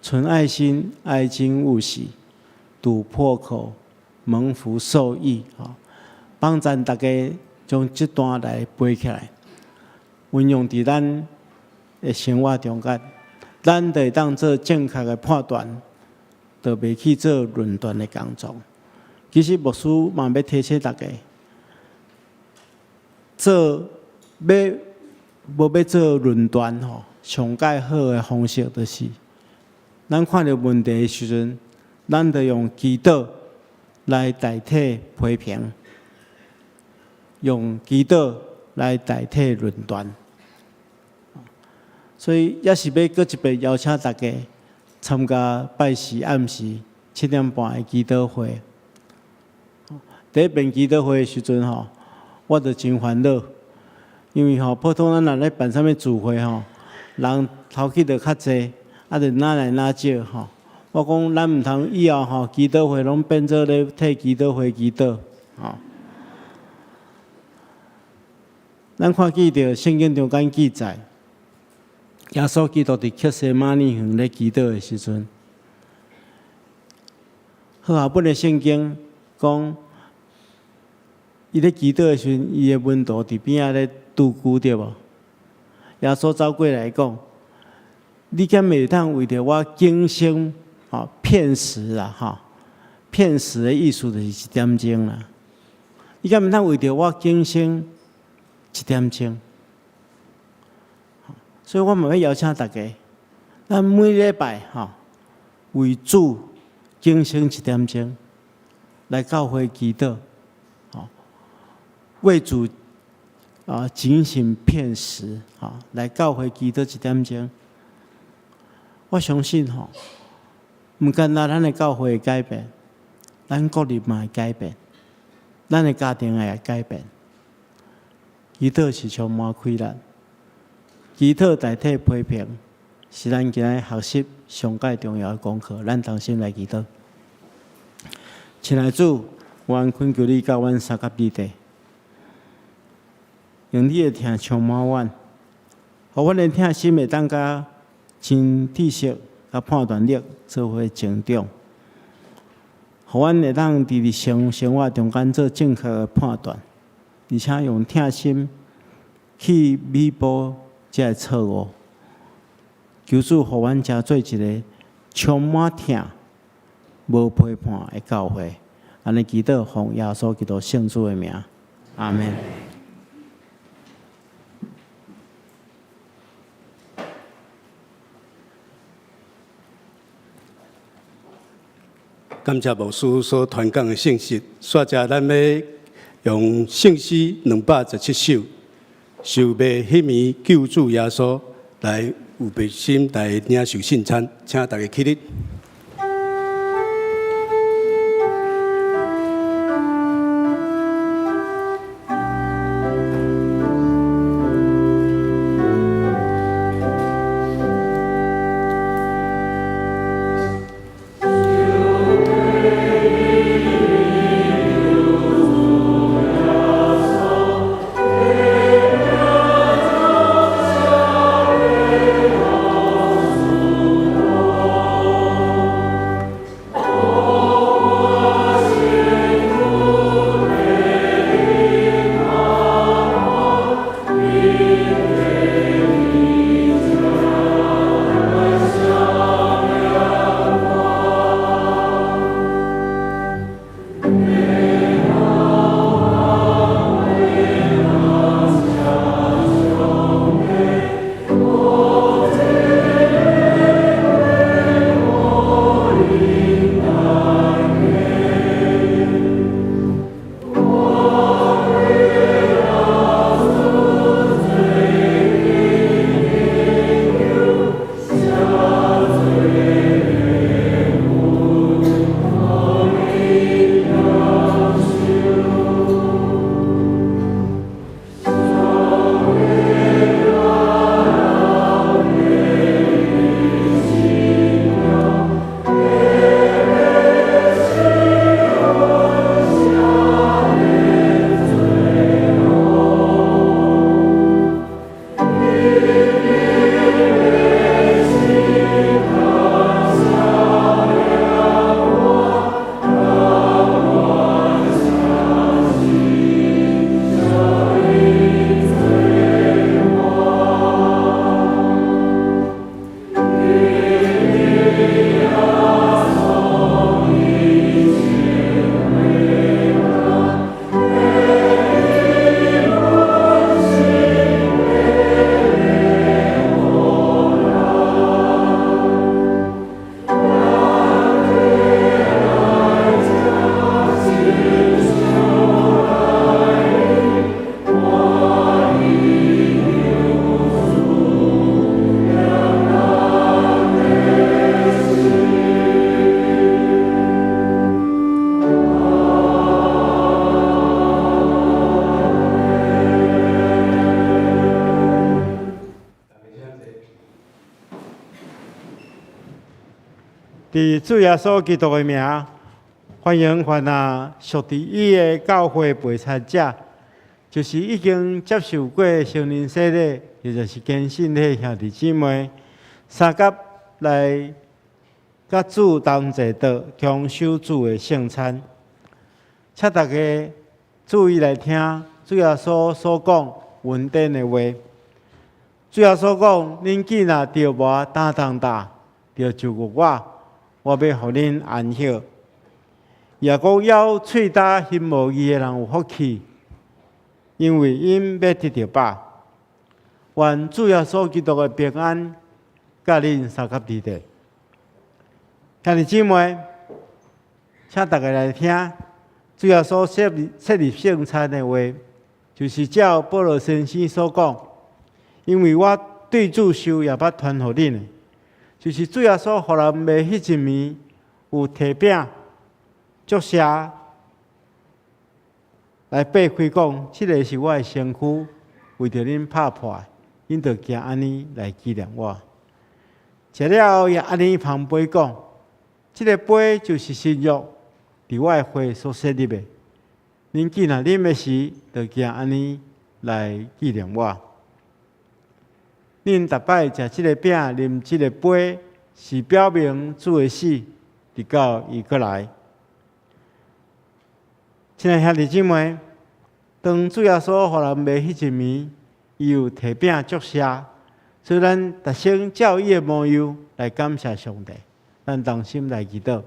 存爱心，爱憎恶喜，堵破口，蒙福受益帮助大家将这段来背起来，运用伫咱的生活中间，咱就会当做正确的判断，就袂去做论断的工作。其实牧师嘛要提醒大家，要做论断上介好的方式就是，咱看到问题的时阵，咱就用祈祷来代替批评。用祈祷来代替论断。所以也是要搁一遍邀请大家参加拜四暗时7:30的祈祷会。第一遍祈祷会的时阵吼，我就真烦恼，因为吼普通咱若咧办啥物聚会吼，人头去就较济，就哪来哪少吼。我讲咱毋通以后吼祈祷会拢变做咧替祈祷会祈祷吼。咱看见着圣经中间记载，耶稣基督伫克西马尼园咧祈祷的时阵，好啊，本的圣经讲，伊咧祈祷的时阵，伊的门徒伫边仔咧拄久对无？耶稣走过来讲：“你敢袂当为着我今生骗食啦，骗食的意思就是1点钟啦。你敢袂当为着我今生1点钟？所以我嘛要邀请大家，咱每礼拜为主今生1点钟来教会祈祷，为主警醒骗食，来教会祈祷1点钟。我相信毋单单咱的教会会改变，咱国人嘛会改变，咱的家庭也会改变。祈祷是充满开力，祈祷代替批评，是咱今日学习上界重要的功课。咱同心来祈祷。亲爱的主，我恳求你教阮三甲二弟，用你的听充满阮，互阮的听心会当甲真知识甲判断力做伙成长，互阮会当伫日常生活中间做正确的判断，而且用听心去弥补这个错误。求主互阮成做一个充满听、无批判的教会。安尼祈祷，奉耶稣基督圣主的名，阿门。感谢牧师所传讲的信息，煞者咱要用圣诗217首，受被迄名救主耶稣来有备心来领受圣餐，请大家起立。伫主耶稣基督的名，欢迎凡属伫伊的教会陪参者，就是已经接受过成人洗礼，也就是坚信的兄弟姊妹，三甲来甲主同齐道，共守主的圣餐。请大家注意来听主耶稣所讲稳定的话。主耶稣讲：恁既若着我担当大，着就我要互恁安息。也讲要喙焦心无义的人有福气，因为因要得到饱。愿主耶稣基督的平安，甲恁三甲伫地。兄弟姊妹，请大家来听主耶稣设立圣餐的话，就是照保罗先生所讲。因为我对主受也捌传互恁的，就是主耶稣互人卖迄一暝有摕饼、祝谢来擘开讲，即个是我的身躯，为着恁拍破的，恁着行安尼来纪念我。食了后也安尼旁杯讲，即个杯就是新约，伫我的血所设立的。恁既然啉的时，着行安尼来纪念我。恁逐摆食即个饼、啉即个杯，是表明主的死，直到伊过来。亲爱兄弟姊妹，当主耶稣互人卖迄一暝，伊有摕饼祝谢，所以咱逐生照伊的模样来感谢上帝，咱同心来祈祷。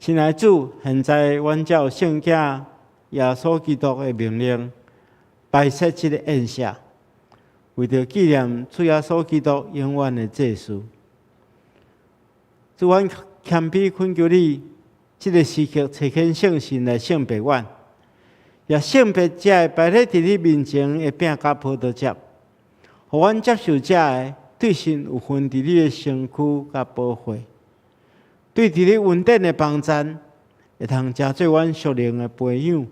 亲爱的主，现在阮照圣经耶稣基督的命令，摆设即个宴席。为着纪念主耶稣基督永远的祭祀，主，阮谦卑恳求你，这个时刻垂显圣神来圣别阮，也圣别者会摆咧伫你面前的饼甲葡萄汁，互阮接受者的对神有份伫你的身躯甲保护，对伫你稳定的帮赞，会通成做阮属灵的培养，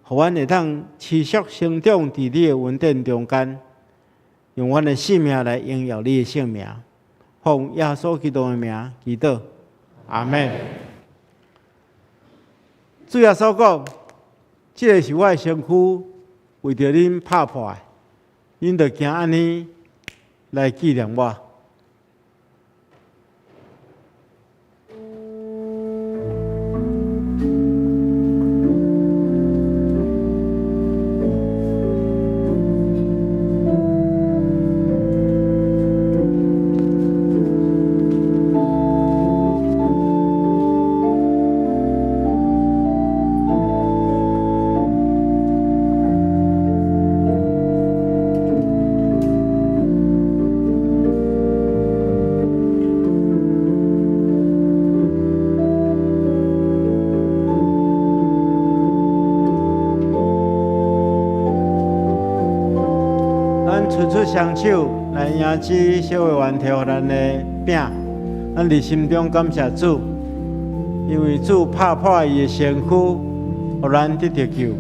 互阮会通持续成长伫你的稳定中间。用阮的性命来荣耀你的圣名，奉耶稣基督的名祈祷，阿门。主耶稣讲，这个是我的身躯，为着恁拍破的，恁着行安尼来纪念我。出双手来迎接小会员摕互咱的饼，咱伫心中感谢主，因为主拍破伊的身躯，互咱得到救。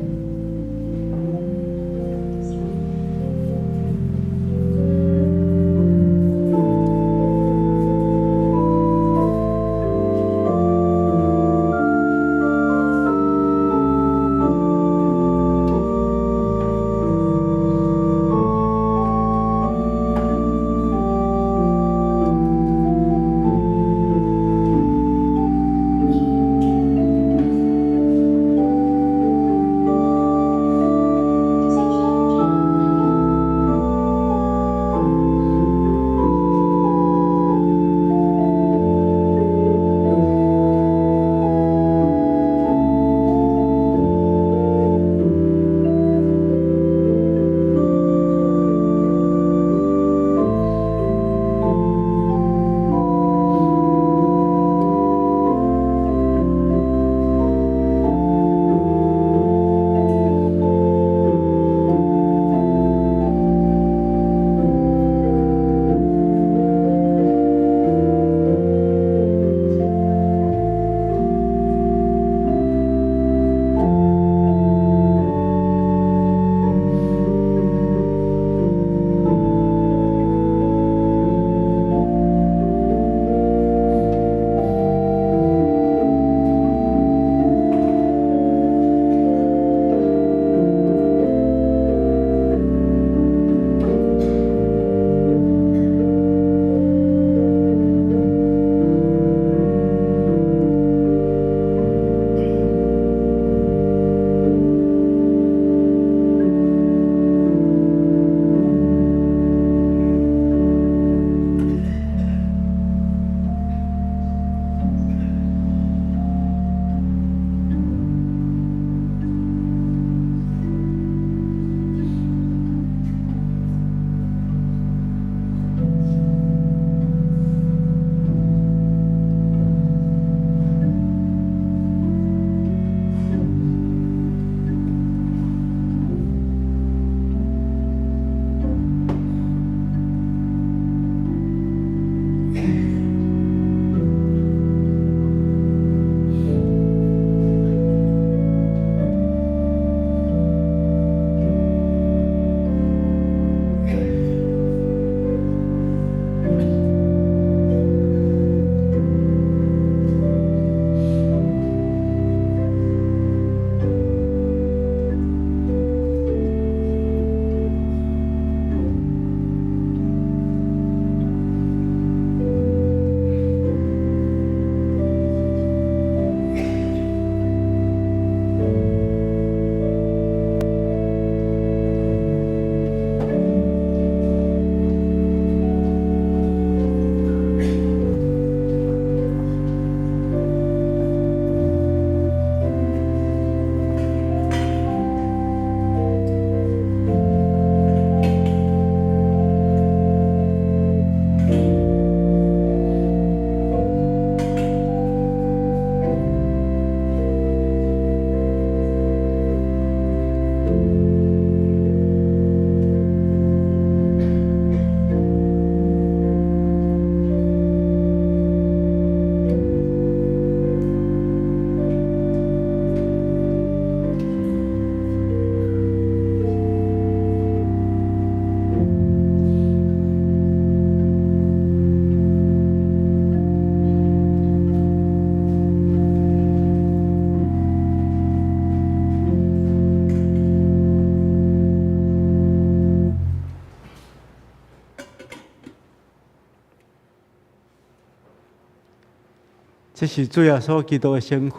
这是主耶稣基督的身躯，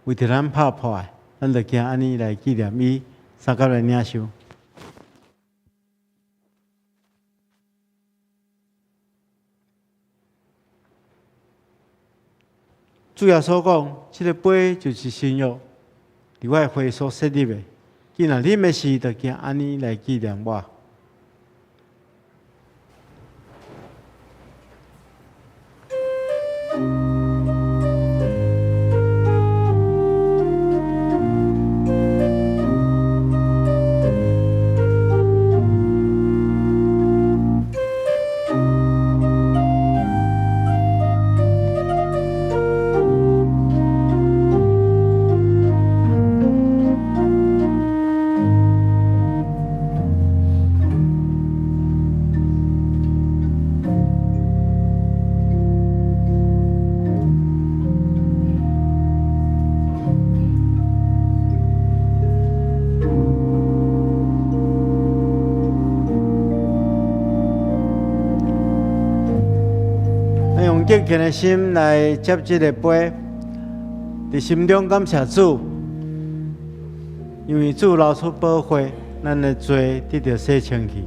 为着咱拍破的，咱就行安尼来纪念伊，三甲来领受。主耶稣讲，这个杯就是新约，伫我的会所设立的。既然啉的时，就行安尼来纪念我。用敬虔的心来接这个杯，伫心中感谢主，因为主流出宝血，咱的罪得到洗清去。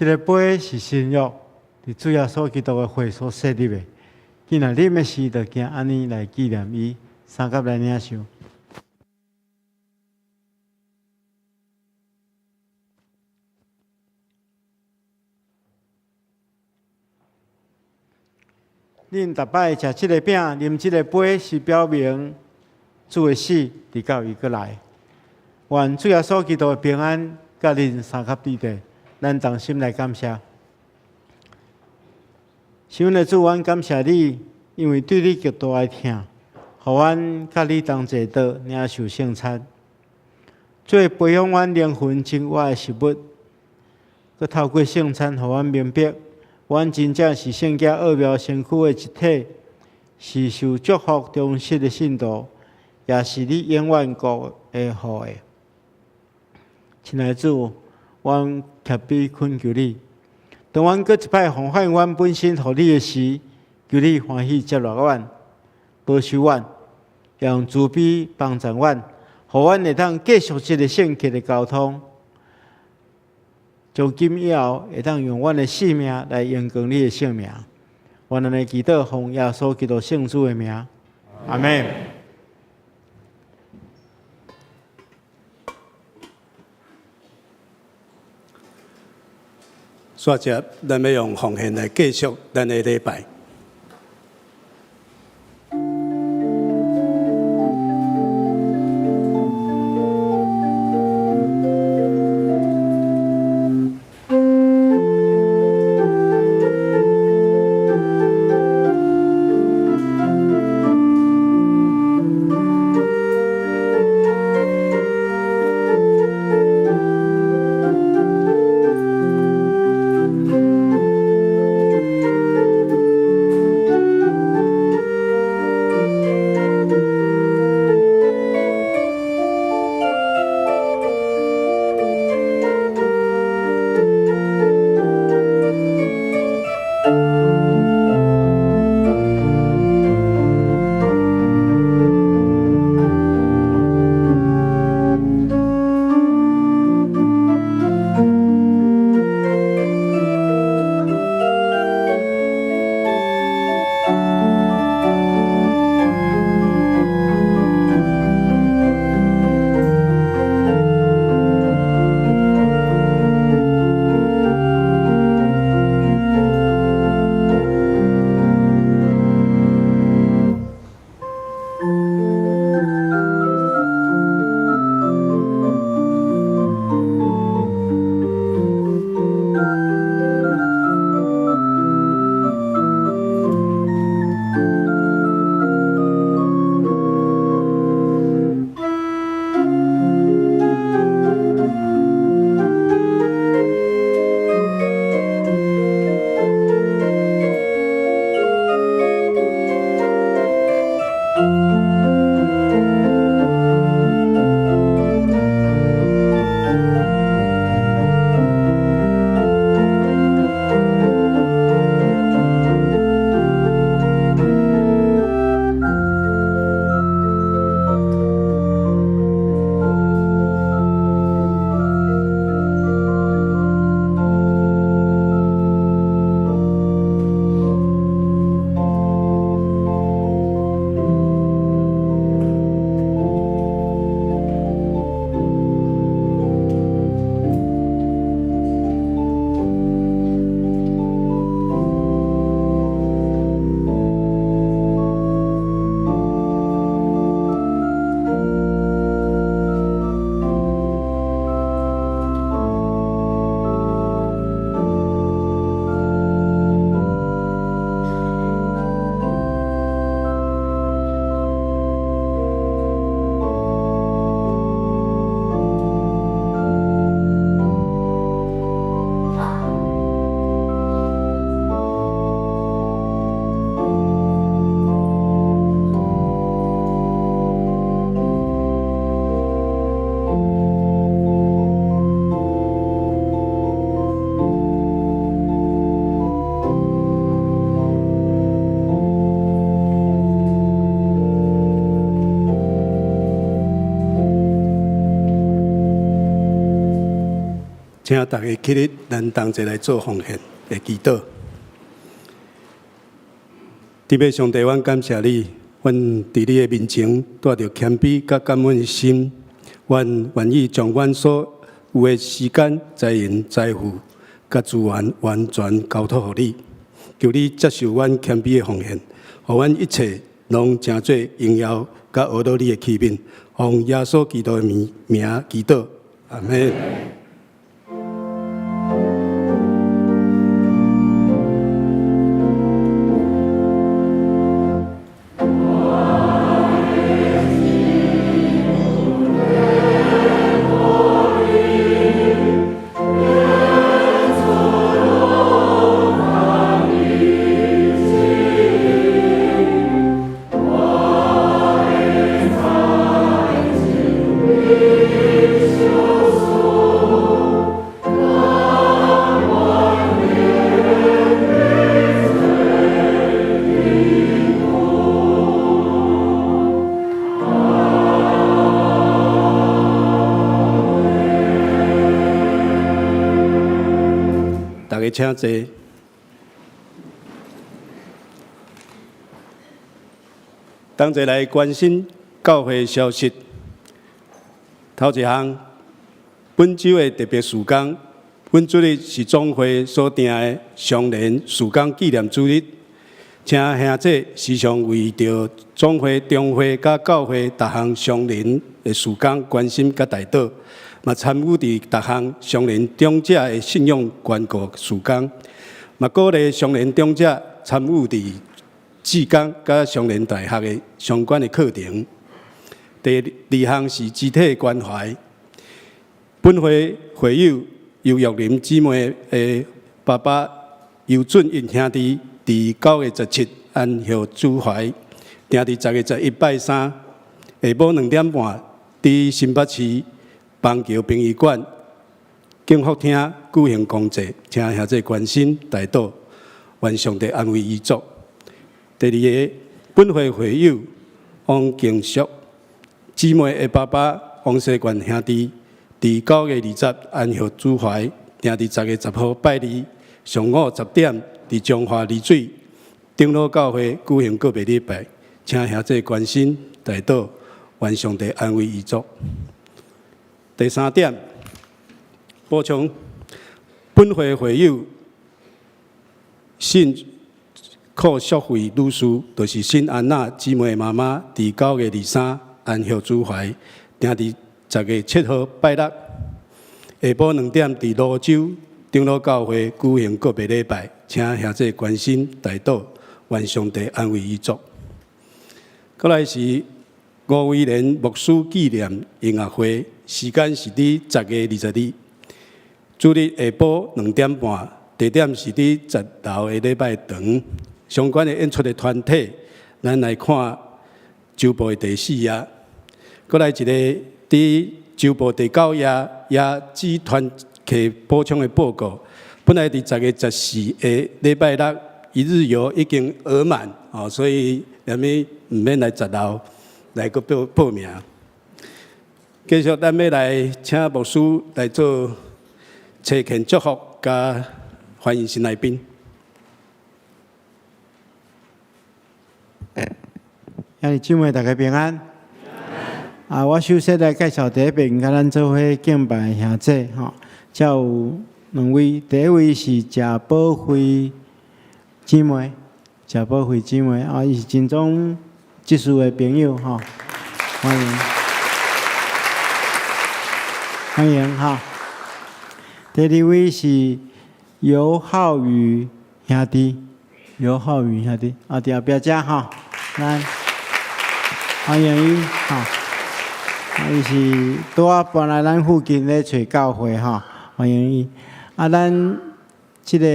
这个杯是新约，伫主耶稣基督的血所设立的。今仔啉的时，就惊安尼来纪念伊。三甲来领受。恁逐摆食即个饼、啉即个杯，是表明主的死，直到伊过来。愿主耶稣基督的平安，甲恁三甲伫地，咱同心来感谢。是阮的主，阮感谢你，因为对你极大爱疼，互阮甲你同齐道领受圣餐，做培养阮灵魂生活的食物。佮透过圣餐，互阮明白。阮真正是圣家奥妙身躯的一体，是受祝福忠实的信徒，也是你永远国的后裔。亲爱的主，阮竭力恳求你，当阮搁一摆奉献阮本身互你的时，求你欢喜接纳阮，保守阮，用慈悲帮助阮，互阮会当继续这个圣洁的交通。从今以后，会当用阮的性命来延光你的性命。愿咱的祈祷奉耶稣基督圣主的名，阿门。煞接，咱要用奉献来继续咱的礼拜。请大家起立，咱同齐来做奉献的祈祷。天父上帝，阮感谢你，阮伫你的面前带着谦卑甲感恩的心，阮愿意将阮所有的时间、财源、财富甲资源完全交托予你。求你接受阮谦卑的奉献，互阮一切拢成做荣耀甲学到你的器皿。奉耶稣基督的名祈祷，阿门。大家请坐。同齐来关心教会消息。头一项，本周的特别事工，本主日是总会所定的常年事工纪念主日，请兄弟时常为着总会、中会甲教会各项常年的事工关心甲代祷。嘛参与伫各项常年长者的信仰关顾事工，嘛鼓励常年长者参与伫志工甲常年大学的相关的课程。第二项是肢体关怀，本会会友尤玉林姊妹的爸爸尤俊印兄弟伫9月17安歇主怀，定伫10月11拜3下晡2点半伫新北市邦桥殡仪馆敬福厅举行公祭，请兄弟关心代祷，愿上帝安慰遗族。第二个，本会会友王敬淑姊妹的爸爸王世冠兄弟，伫9月20安歇主怀，定伫10月10号拜二上午10點，伫中华丽水长老教会举行告别礼拜，请兄弟关心代祷，愿上帝安慰遗族。第三点，补充，本会会友信库淑慧女士，就是信安娜姊妹的妈妈，伫9月23安歇主怀，定伫10月7号拜六下晡2點，伫泸州长老教会举行告别礼拜，请兄弟关心代祷，愿上帝安慰遗族。再来是吴威廉牧师纪念音乐会，时间是伫10月22，主日下晡2點半，地點是伫10樓的禮拜堂。相關的演出的團體，咱來看週報的第4頁。再來一個伫週報第9頁也指團契補充的報告，本來伫10月14的禮拜六一日遊已經額滿，所以咱們唔免來10樓。来个報名，繼續咱要來請牧師來做謝獻祝福，加歡迎新來賓。兄弟姊妹大家平安。我首先来介紹第一遍，甲咱做伙敬拜兄弟吼，才有2位，第一位是謝寶慧姊妹，謝寶慧姊妹伊是真總技術的朋友哈，歡迎，歡迎哈。第二位是尤浩宇兄弟，尤浩宇兄弟，伫後壁遮哈，咱歡迎伊哈。伊是拄仔搬來咱附近咧找教會哈，歡迎伊。咱即個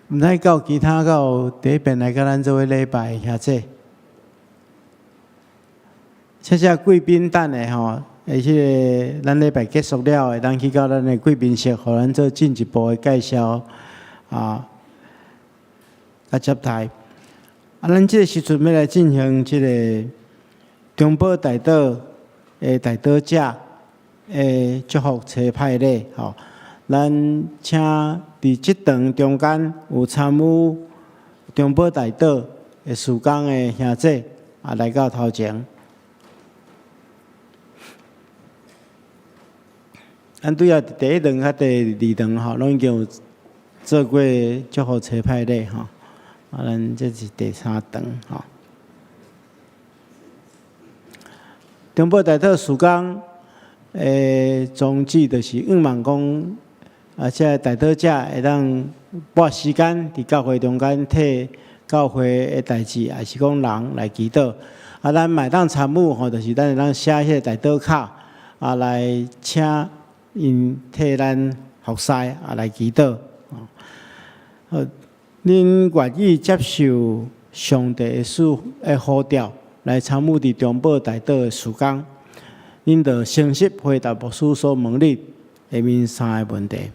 毋知到其他到第一遍來甲咱做伙禮拜兄弟。謝謝貴賓等的吼，而且咱禮拜結束了，會當去到咱的貴賓室，互咱做進一步的介紹甲接待。咱即個時陣要來進行即個中保代禱的代禱者祝福车派礼吼。咱请伫即段中间有参与中保大道的事工的兄弟来到头前。咱对啊，第一段甲第二段吼，拢已经有做过祝福车派礼吼。咱这是第三段吼。中保大道事工宗旨就是希望讲，这大道者会当拨时间伫教会中间替教会的代志，还是讲人来祈祷。咱嘛当参与吼，就是咱会当写迄个大道卡来请因替咱服侍来祈祷。恁愿意接受上帝的呼召，来参与伫中保大道的事工，恁着诚实回答牧师所问你下面三个问题。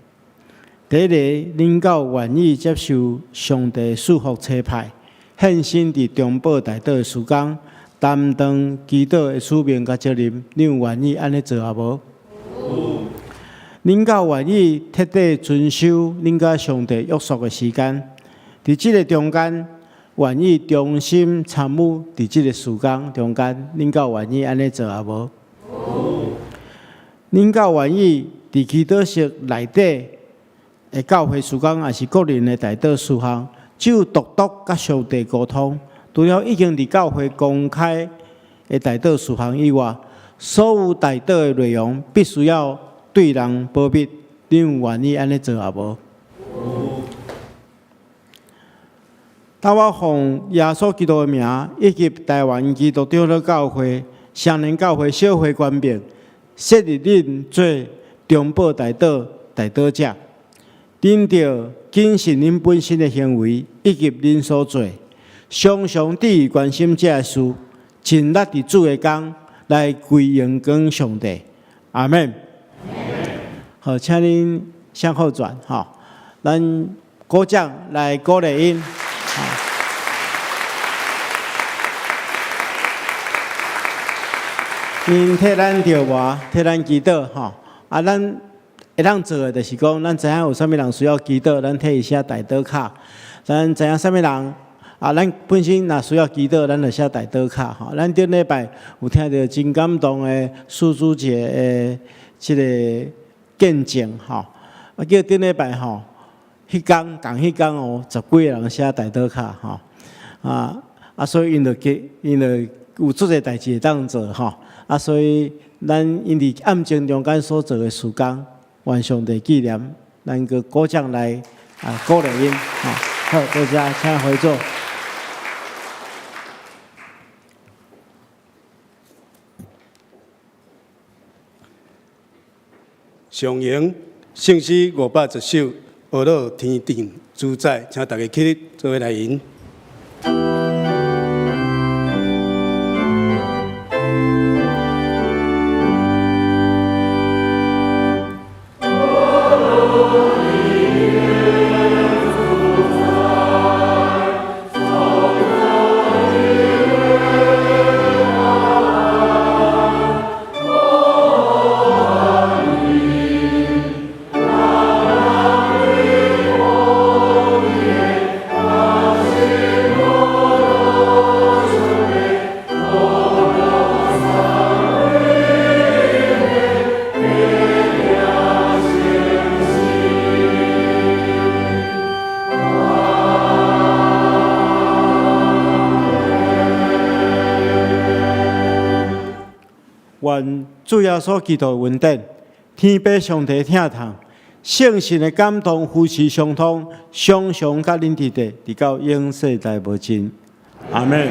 第一个，恁够愿意接受上帝祝福差派，献身伫中保大道的事工，担当祈祷的使命甲责任？恁有愿意安尼做啊无？恁够愿意彻底遵守恁甲上帝约束的时间？伫即个中间，愿意忠心参与伫即个事工中间，恁够愿意安尼做啊无？恁够愿意伫祈祷室内底的教会事工，也是个人的大道事项，只有独独甲上帝沟通，除了已经伫教会公开的大道事项以外，所有大道的内容必须要对人保密。恁有愿意安尼做啊无？当我奉耶稣基督的名，以及台湾基督长老教会、双年教会小会官兵，设立恁做中保大道大道者，恁着谨慎恁本身的行为，以及恁所做，常常注意关心这个事，尽力伫主的工来归荣光上帝。阿门。好，请恁向后转，咱鼓掌来鼓励因。因替咱着话，替咱祈祷咱会当做的，就是讲，咱知影有啥物人需要祈祷，咱替伊写大祷卡。咱知影啥物人咱本身若需要祈祷，咱就写大祷卡咱顶礼拜有听到真感动的苏主姐的即个见证叫顶礼拜迄天10几个人写大祷卡所以因就有做个代志会当做所以咱因伫暗中中间所做的事工，愿上帝纪念，咱个鼓掌来鼓励因好，大家请回座。上迎圣诗510首，学乐天定主宰，请大家起立做伙来吟。愿主耶稣基督的恩典，天父上帝疼痛，圣神的感动，夫妻相通，常常甲恁伫地，直到永世代无尽。阿门。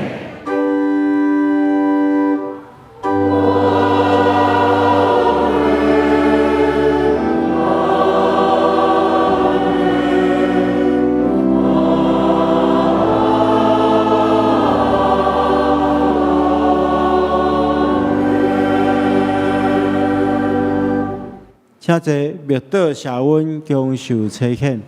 请坐，灭道谢恩，共受差遣。